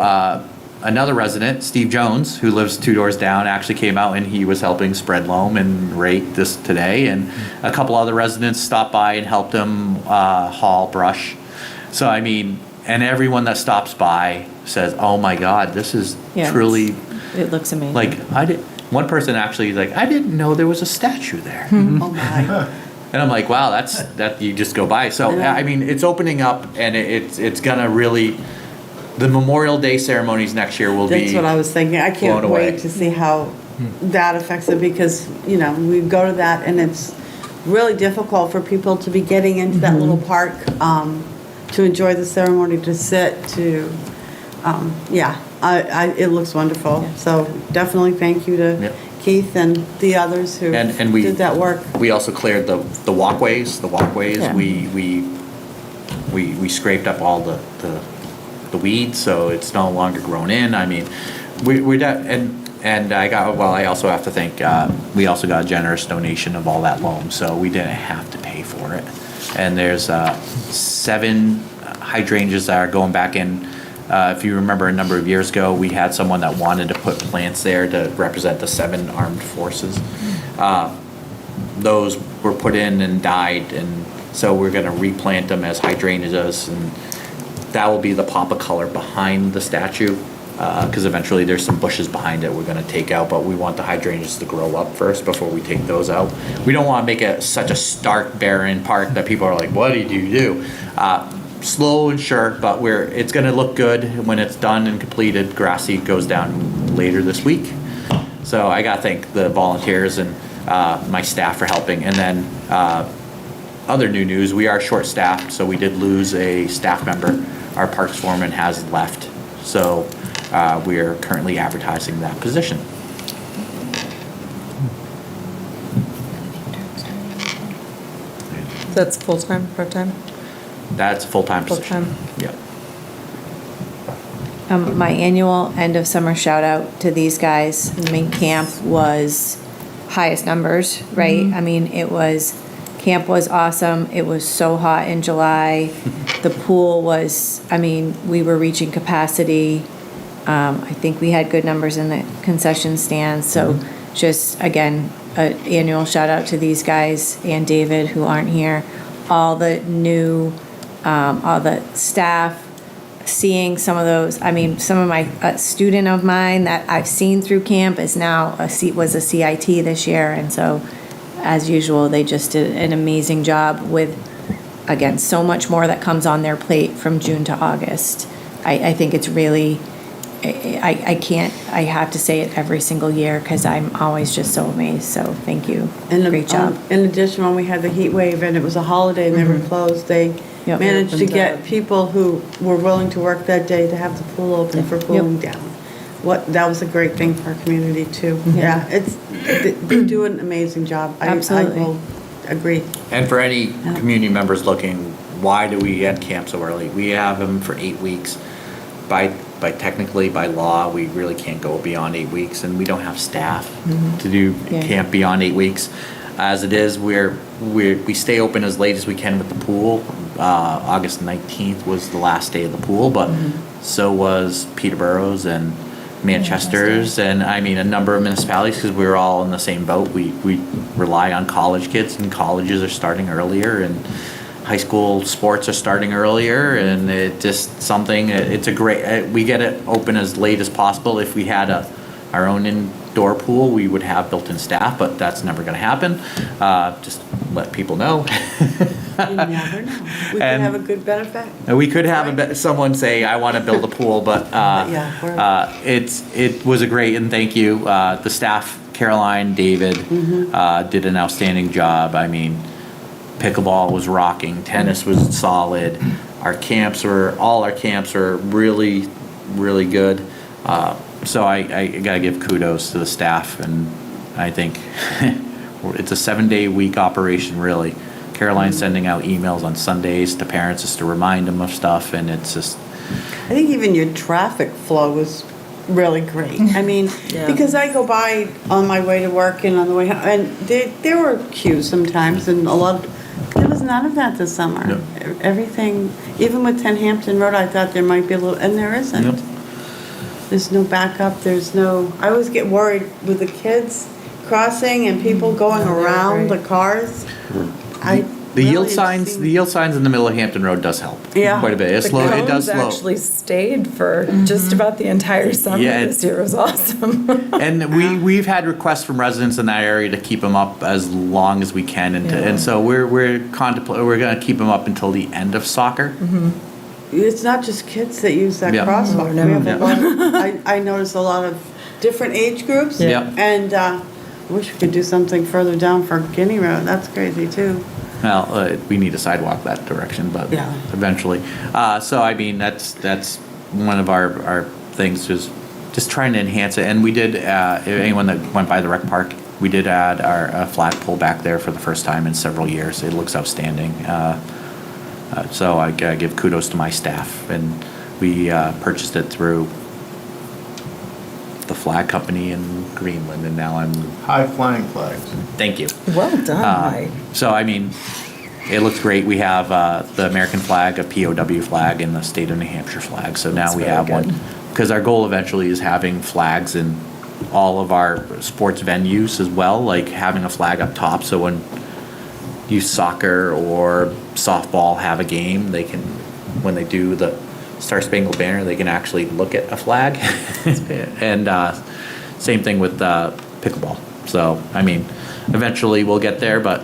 another resident, Steve Jones, who lives 2 doors down, actually came out and he was helping spread loam and rake this today. And a couple other residents stopped by and helped him haul brush. So, I mean, and everyone that stops by says, oh my God, this is truly. It looks amazing. Like, one person actually, like, I didn't know there was a statue there. Oh my. And I'm like, wow, that you just go by. So, I mean, it's opening up, and it's gonna really, the Memorial Day ceremonies next year will be. That's what I was thinking. I can't blown away. wait to see how that affects it, because, we go to that and it's really difficult for people to be getting into that little park, to enjoy the ceremony, to sit, it looks wonderful. So definitely thank you to Keith and the others who and we did that work. We also cleared the walkways. Yeah. We scraped up all the weeds, so it's no longer grown in. I mean, I also have to thank, we also got a generous donation of all that loam, so we didn't have to pay for it. And there's 7 hydrangeas that are going back in. If you remember, a number of years ago, we had someone that wanted to put plants there to represent the 7 armed forces. Those were put in and died, and so we're going to replant them as hydrangeas, and that will be the pop of color behind the statue, because eventually there's some bushes behind it we're going to take out, but we want the hydrangeas to grow up first before we take those out. We don't want to make it such a stark, barren park that people are like, what did you do? Slow and sure, but it's going to look good when it's done and completed. Grass seed goes down later this week. So I got to thank the volunteers and my staff for helping. And then other new news, we are short-staffed, so we did lose a staff member. Our parks foreman has left, so we are currently advertising that position. That's full-time, part-time? That's a full-time position. Full-time. Yep. My annual end of summer shout out to these guys. I mean, camp was highest numbers, right? I mean, camp was awesome. It was so hot in July. The pool was, we were reaching capacity. I think we had good numbers in the concession stands. So just, again, an annual shout out to these guys and David, who aren't here. All the new, all the staff, seeing some of those. Some of my, student of mine that I've seen through camp is now was a CIT this year. And so, as usual, they just did an amazing job with, again, so much more that comes on their plate from June to August. I think it's really, I have to say it every single year because I'm always just so amazed. So thank you. And Great job. In addition, when we had the heat wave and it was a holiday and they were closed, they Yep. managed to get people who were willing to work that day to have the pool open for cooling down. That was a great thing for our community too. Yeah, they do an amazing job. Absolutely. I will agree. And for any community members looking, why do we end camp so early? We have them for 8 weeks. Technically, by law, we really can't go beyond 8 weeks, and we don't have staff to do camp beyond 8 weeks. As it is, we stay open as late as we can with the pool. August 19th was the last day of the pool, but so was Peterborough's and Manchester's, and I mean a number of municipalities, because we were all in the same boat. We rely on college kids, and colleges are starting earlier, and high school sports are starting earlier, and it's a great, we get it open as late as possible. If we had our own indoor pool, we would have built-in staff, but that's never going to happen. Just let people know. You never know. We could have a good benefit. We could have someone say, I want to build a pool, but it was a great, and thank you. The staff, Caroline, David, did an outstanding job. I mean, pickleball was rocking, tennis was solid. All our camps were really, really good. So I gotta give kudos to the staff, and I think it's a 7-day-week operation, really. Caroline's sending out emails on Sundays to parents just to remind them of stuff, and it's just... I think even your traffic flow was really great. I mean, because I go by on my way to work and on the way home, and there were queues sometimes, and there was none of that this summer. No. Everything, even with 10 Hampton Road, I thought there might be a little, and there isn't. Yep. There's no backup, I always get worried with the kids crossing and people going around the cars. The yield signs in the middle of Hampton Road does help. Yeah. Quite a bit. It does slow. Actually stayed for just about the entire summer this year. It was awesome. And we've had requests from residents in that area to keep them up as long as we can, and so we're going to keep them up until the end of soccer. It's not just kids that use that crosswalk. No, We have a lot I noticed a lot of different age groups. And I wish we could do something further down for Guinea Road. That's crazy too. Well, we need a sidewalk that direction, but eventually. So I mean, that's one of our things, just trying to enhance it. And we did, anyone that went by the rec park, we did add our flagpole back there for the first time in several years. It looks outstanding. So I gotta give kudos to my staff, and we purchased it through the flag company in Greenland, and now I'm... High flying flags. Thank you. Well done, Mike. So, I mean, it looks great. We have the American flag, a POW flag, and the state of New Hampshire flag. So now we have one. Because our goal eventually is having flags in all of our sports venues as well, like having a flag up top. So when youth soccer or softball have a game, they can, when they do the Star Spangled Banner, they can actually look at a flag. And same thing with pickleball. So, I mean, eventually we'll get there, but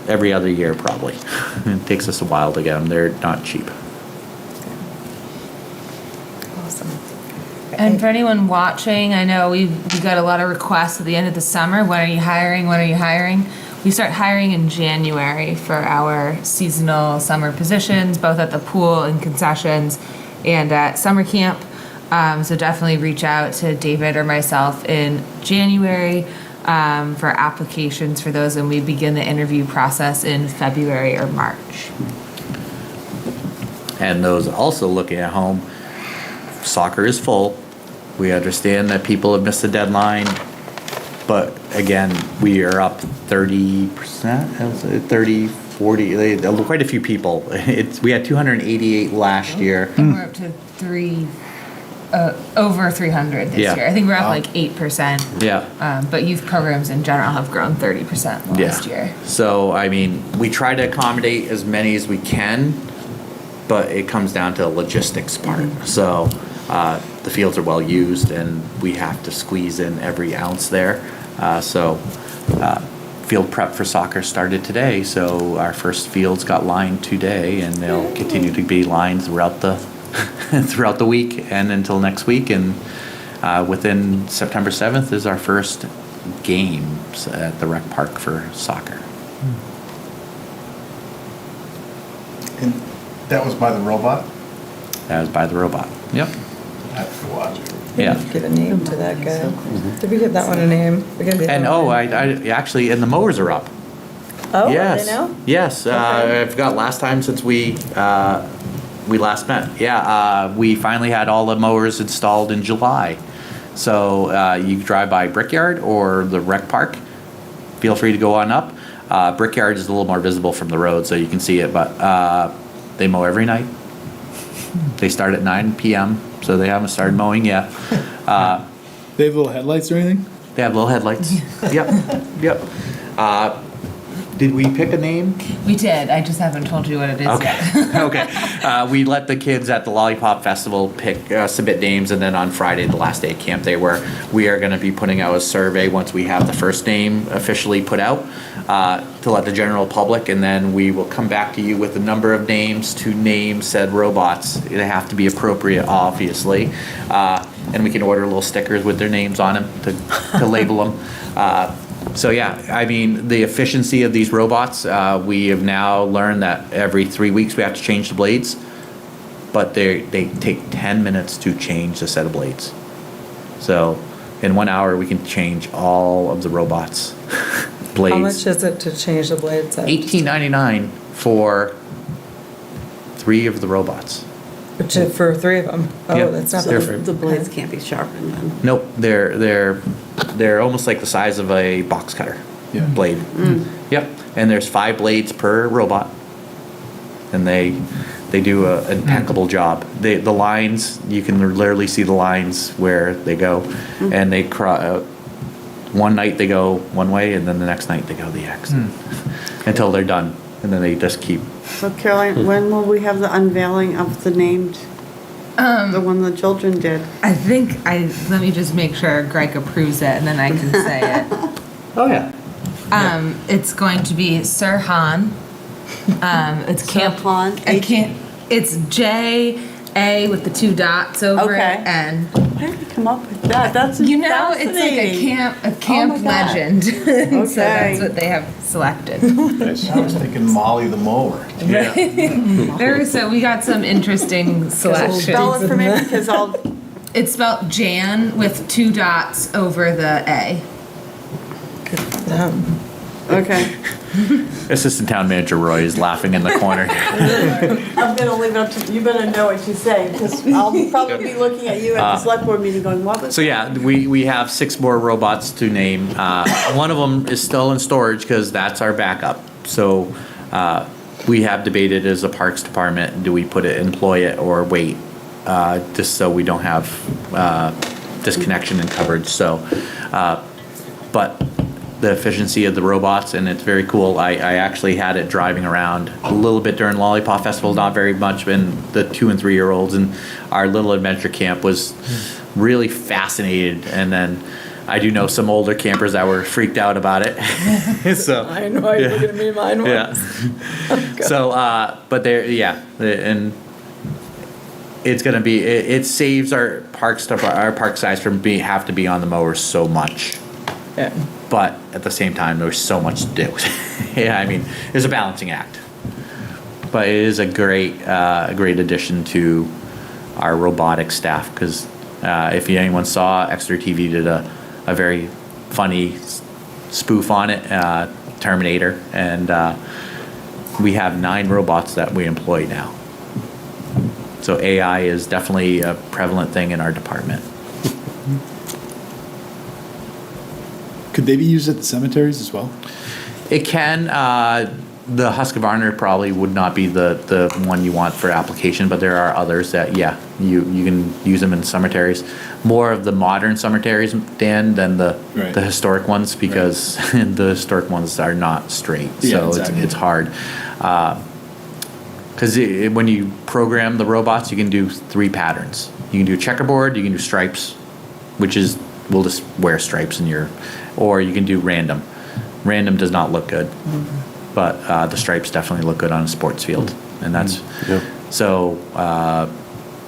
every other year probably. It takes us a while to get them. They're not cheap. Awesome. And for anyone watching, I know we got a lot of requests at the end of the summer. When are you hiring? When are you hiring? We start hiring in January for our seasonal summer positions, both at the pool and concessions and at summer camp. So definitely reach out to David or myself in January for applications for those, and we begin the interview process in February or March. And those also looking at home, soccer is full. We understand that people have missed the deadline, but again, we are up 30%, 30, 40, quite a few people. We had 288 last year. And we're up to over 300 this year. I think we're up like 8%. Yeah. But youth programs in general have grown 30% last year. So, I mean, we try to accommodate as many as we can, but it comes down to the logistics part. So, the fields are well used, and we have to squeeze in every ounce there. Field prep for soccer started today, so our first fields got lined today, and they'll continue to be lined throughout the throughout the week and until next week. And within September 7th is our first games at the rec park for soccer. And that was by the robot? That was by the robot. Yep. I have to watch it. Yeah. Give a name to that guy. Did we give that one a name? We gotta get And that oh, one. I actually, and the mowers are up. Oh, Yes. are they now? Yes. I forgot last time since we last met. Yeah. We finally had all the mowers installed in July. So you drive by Brickyard or the rec park. Feel free to go on up. Brickyard is a little more visible from the road, so you can see it. But they mow every night. They start at 9 p.m. So they haven't started mowing yet. They have little headlights or anything? They have little headlights. Yep. Did we pick a name? We did. I just haven't told you what it is yet. Okay. We let the kids at the Lollipop Festival submit names, and then on Friday, the last day of camp day, where we are going to be putting out a survey once we have the first name officially put out to let the general public, and then we will come back to you with a number of names to name said robots. They have to be appropriate, obviously, and we can order little stickers with their names on them to label them. So yeah, I mean, the efficiency of these robots, we have now learned that every 3 weeks we have to change the blades, but they take 10 minutes to change the set of blades. So in 1 hour, we can change all of the robots' blades. How much is it to change the blades? $18.99 for 3 of the robots. Which is for 3 of them. Oh, Yep. that's not So bad. the blades can't be sharpened then. Nope, they're almost like the size of a box cutter blade. Yep, and there's 5 blades per robot, and they do an impeccable job. The lines, you can literally see the lines where they go, and they one night they go one way, and then the next night they go the X until they're done, and then they just keep. So Caroline, when will we have the unveiling of the named, the one the children did? I think let me just make sure Greg approves it, and then I can say it. Oh yeah. It's going to be Sir Han. It's Camp Han? It's J-A with the 2 dots over Okay. it, and Where did you come up with that? That's it's like fascinating. a camp my God. legend. So Okay. that's what they have selected. I was thinking Molly the mower. So we got some interesting selections. Spell it for me because I'll, It's spelled Jan with 2 dots over the A. okay. Assistant Town Manager Roy is laughing in the corner. I'm gonna leave it up to, you better know what you say because I'll probably be looking at you at the select board meeting going, what was So yeah, we have 6 more robots to name. One of them is still in storage because that's our backup. So we have debated as a Parks Department, do we employ it or wait, just so we don't have disconnection in coverage. So, but the efficiency of the robots, and it's very cool. I actually had it driving around a little bit during Lollipop Festival, not very much, and the 2 and 3 year olds, and our little adventure camp was really fascinated. And then I do know some older campers that were freaked out about it. So I know, you're looking at me, mine was. yeah. So, but and it's gonna be it saves our park size from have to be on the mowers so much. Yeah. But at the same time, there's so much to do. Yeah, I mean, there's a balancing act. But it is a great addition to our robotic staff because if anyone saw, Exeter TV did a very funny spoof on it, Terminator, and we have 9 robots that we employ now. So AI is definitely a prevalent thing in our department. Could they be used at the cemeteries as well? It can. The Husqvarna probably would not be the one you want for application, but there are others that, yeah, you can use them in cemeteries. More of the modern cemeteries, Dan, than the historic ones because the historic ones are not straight. Yeah, So exactly. it's hard. Because when you program the robots, you can do 3 patterns. You can do checkerboard, you can do stripes, which is, we'll just wear stripes in or you can do random. Random does not look good, but the stripes definitely look good on a sports field. And that's, so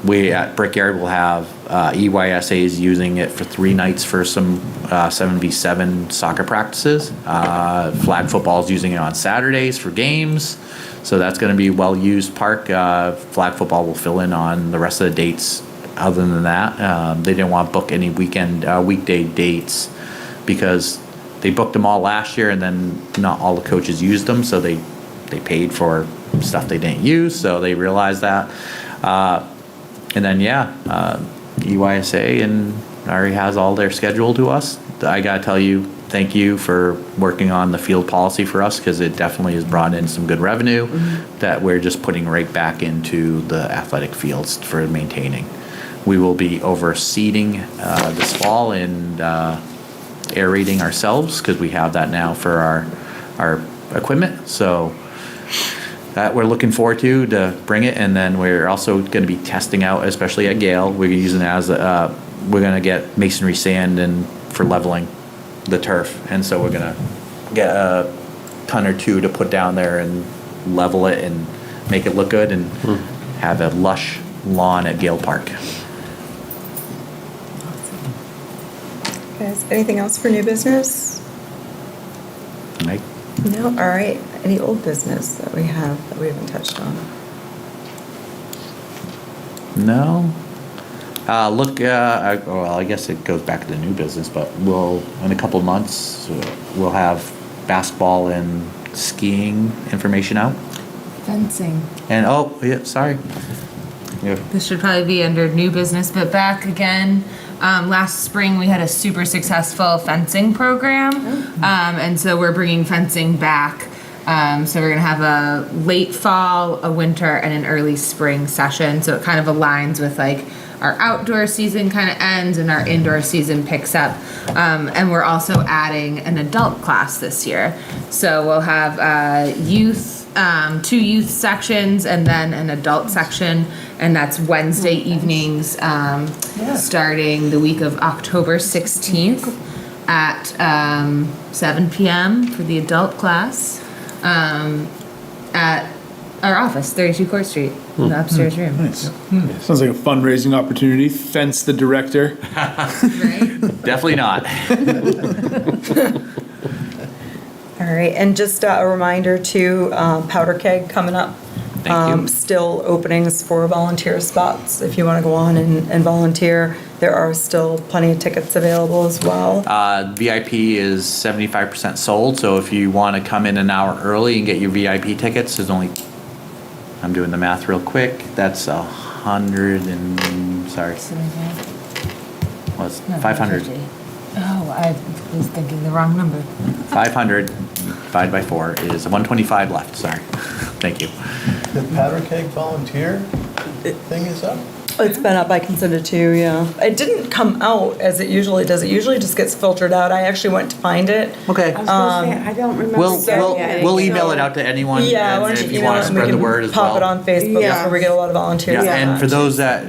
We at Brickyard will have EYSAs using it for 3 nights for some 7v7 soccer practices. Flag football is using it on Saturdays for games. So that's going to be a well-used park. Flag football will fill in on the rest of the dates. Other than that, they didn't want to book any weekday dates because they booked them all last year and then not all the coaches used them. So they paid for stuff they didn't use. So they realized that. And then, EYSA and already has all their schedule to us. I got to tell you, thank you for working on the field policy for us because it definitely has brought in some good revenue that we're just putting right back into the athletic fields for maintaining. We will be overseeding this fall and aerating ourselves because we have that now for our equipment. So that we're looking forward to bring it, and then we're also going to be testing out, especially at Gale. We're using it as we're going to get masonry sand and for leveling the turf, and so we're going to get a ton or two to put down there and level it and make it look good and have a lush lawn at Gale Park. Guys, anything else for new business? Mike? No? All right. Any old business that we haven't touched on? No. I guess it goes back to the new business, but in a couple of months, we'll have basketball and skiing information out. Fencing. And, sorry. Yeah. This should probably be under new business, but back again. Last spring, we had a super successful fencing program, and so we're bringing fencing back. So we're going to have a late fall, a winter, and an early spring session. So it kind of aligns with like our outdoor season kind of ends and our indoor season picks up. And we're also adding an adult class this year. So we'll have youth. 2 youth sections and then an adult section, and that's Wednesday evenings starting the week of October 16th at 7 p.m. for the adult class at our office, 32 Court Street, in the upstairs room. Nice. Sounds like a fundraising opportunity. Fence the director. Right? Definitely not. All right, and just a reminder too, Powder Keg coming up. Thank you. Still openings for volunteer spots if you want to go on and volunteer. There are still plenty of tickets available as well. VIP is 75% sold, so if you want to come in an hour early and get your VIP tickets, there's only, I'm doing the math real quick, that's 500. Oh, I was thinking the wrong number. 500 divided by 4 is 125 left, sorry. Thank you. The powder keg volunteer thing is up? It's been up, I can send it to you, yeah. It didn't come out as it usually does. It usually just gets filtered out. I actually went to find it. Okay. I was gonna say, I don't remember. We'll email it out to anyone, Yeah, why and don't if you you want to email spread it the and we word can as well. pop it on Facebook, Yeah. that's where we get a lot of volunteers. Yeah, on and that. for those that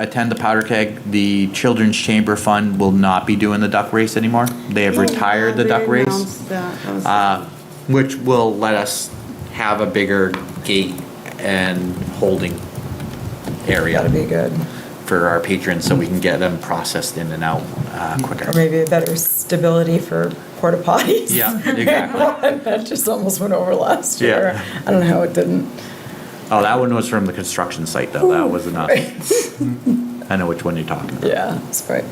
attend the Powder Keg, the Children's Chamber Fund will not be doing the duck race anymore. They have retired the duck race, which will let us have a bigger gate and holding area That'd be good. for our patrons so we can get them processed in and out quicker. Or maybe a better stability for porta potties. Yeah, exactly. That just almost went over last Yeah. year. I don't know how it didn't. Oh, that one was from the construction site though. That was not. I know which one you're talking about. Yeah, it's great.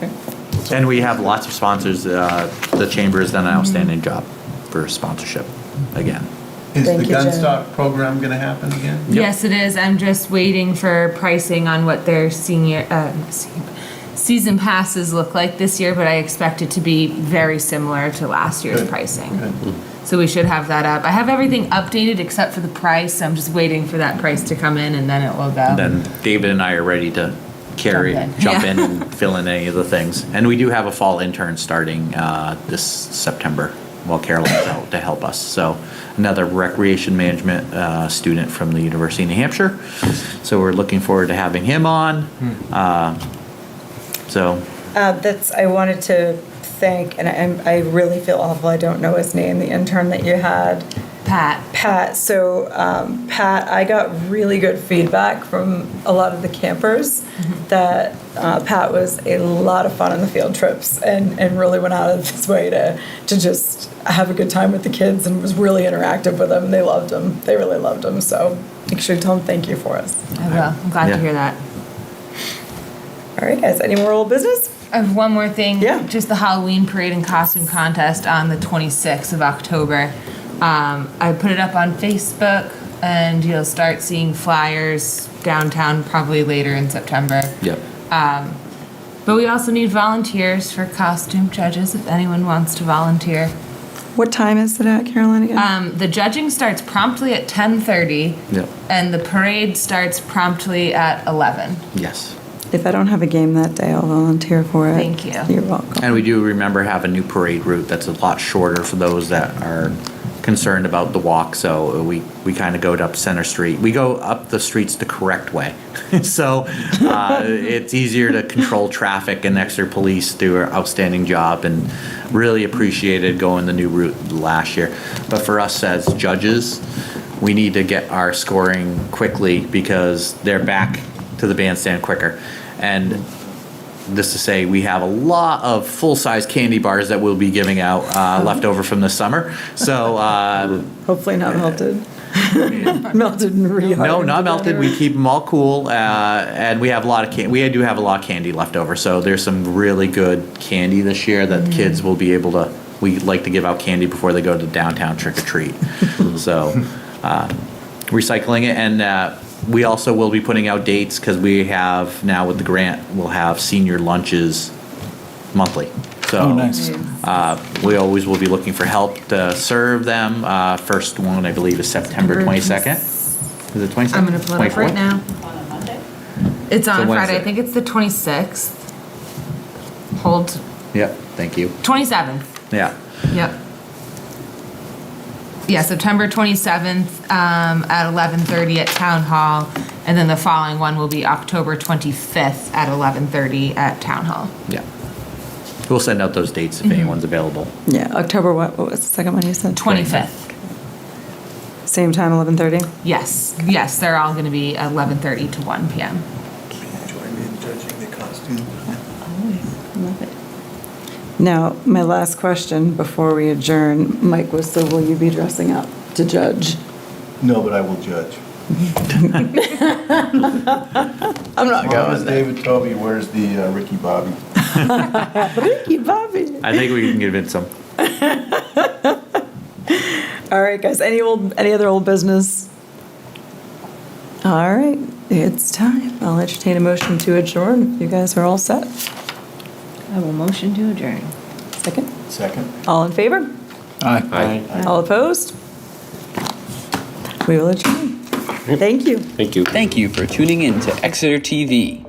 And we have lots of sponsors. The chamber has done an outstanding job for sponsorship again. Is Thank the you, gun Jen. stock program going to happen again? Yes, it is. I'm just waiting for pricing on what their season passes look like this year, but I expect it to be very similar to last year's Good. pricing. Good. So we should have that up. I have everything updated except for the price. I'm just waiting for that price to come in and then it will go. Then David and I are ready to jump in and fill in any of the things. And we do have a fall intern starting this September while Carolyn's out to help us. So another recreation management student from the University of New Hampshire. So we're looking forward to having him on. I wanted to thank, and I really feel awful, I don't know his name, the intern that you had. Pat. Pat, so Pat, I got really good feedback from a lot of the campers that Pat was a lot of fun on the field trips and really went out of his way to just have a good time with the kids and was really interactive with them. They loved him. They really loved him. So make sure to tell him thank you for us. I will. I'm glad to hear that. All right, guys, any more old business? I have one more thing. Yeah. Just the Halloween parade and costume contest on the 26th of October. I put it up on Facebook, and you'll start seeing flyers downtown probably later in September. Yep. But we also need volunteers for costume judges if anyone wants to volunteer. What time is it at, Caroline, again? The judging starts promptly at 10:30, Yep. and the parade starts promptly at 11. Yes. If I don't have a game that day, I'll volunteer for it. Thank you. You're welcome. And we do remember have a new parade route that's a lot shorter for those that are concerned about the walk. So we kind of go up Center Street. We go up the streets the correct way. So it's easier to control traffic, and Exeter Police do an outstanding job and really appreciated going the new route last year. But for us as judges, we need to get our scoring quickly because they're back to the bandstand quicker. And this to say, we have a lot of full-size candy bars that we'll be giving out left over from the summer. So Hopefully not melted. Melted and re no, not melted. We keep them all cool, and we have a lot of we do have a lot of candy left over. So there's some really good candy this year that kids will be able to. We like to give out candy before they go to downtown trick or treat. So recycling it, and we also will be putting out dates because we have now with the grant we'll have senior lunches monthly. So Oh, nice. we always will be looking for help to serve them. First one I believe is September 22nd. Is it 22nd? I'm going to pull it up right 24th? now. It's on So Friday. Wednesday. I think it's the 26th. Hold. Yep. Thank you. 27th. Yeah. Yep. Yeah, September 27th at 11:30 at Town Hall, and then the following one will be October 25th at 11:30 at Town Hall. Yeah. We'll send out those dates if anyone's available. Yeah, October what was the second one you said? 25th. Same time, 11:30? Yes, yes, they're all going to be 11:30 to 1 p.m. Join me in judging the costume. Love it. Now, my last question before we adjourn, Mike, was, so will you be dressing up to judge? No, but I will judge. I'm not As long as going there. David Tovey wears the Ricky Bobby. Ricky Bobby. I think we can convince them. All right, guys, any other old business? All right, it's time. I'll entertain a motion to adjourn if you guys are all set. I will motion to adjourn. Second? Second. All in favor? Aye. All opposed? We will adjourn. Thank you. Thank you. Thank you for tuning in to Exeter TV.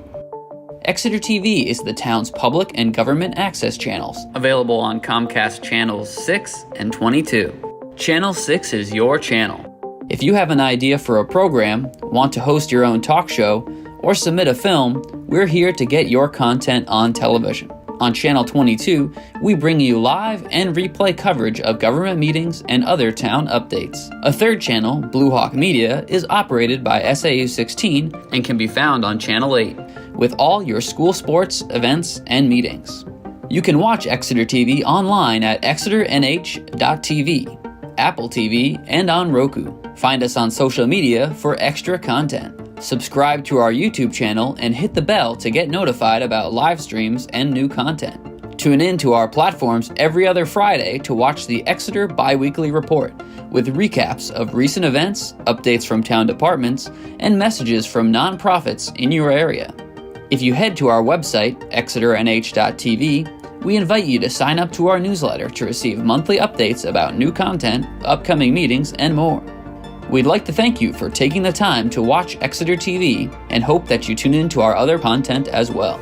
Exeter TV is the town's public and government access channels, available on Comcast Channels 6 and 22. Channel 6 is your channel. If you have an idea for a program, want to host your own talk show, or submit a film, we're here to get your content on television. On Channel 22, we bring you live and replay coverage of government meetings and other town updates. A third channel, Blue Hawk Media, is operated by SAU 16 and can be found on Channel 8, with all your school sports, events, and meetings. You can watch Exeter TV online at exeternh.tv, Apple TV, and on Roku. Find us on social media for extra content. Subscribe to our YouTube channel and hit the bell to get notified about live streams and new content. Tune in to our platforms every other Friday to watch the Exeter Biweekly Report, with recaps of recent events, updates from town departments, and messages from nonprofits in your area. If you head to our website, exeternh.tv, we invite you to sign up to our newsletter to receive monthly updates about new content, upcoming meetings, and more. We'd like to thank you for taking the time to watch Exeter TV and hope that you tune in to our other content as well.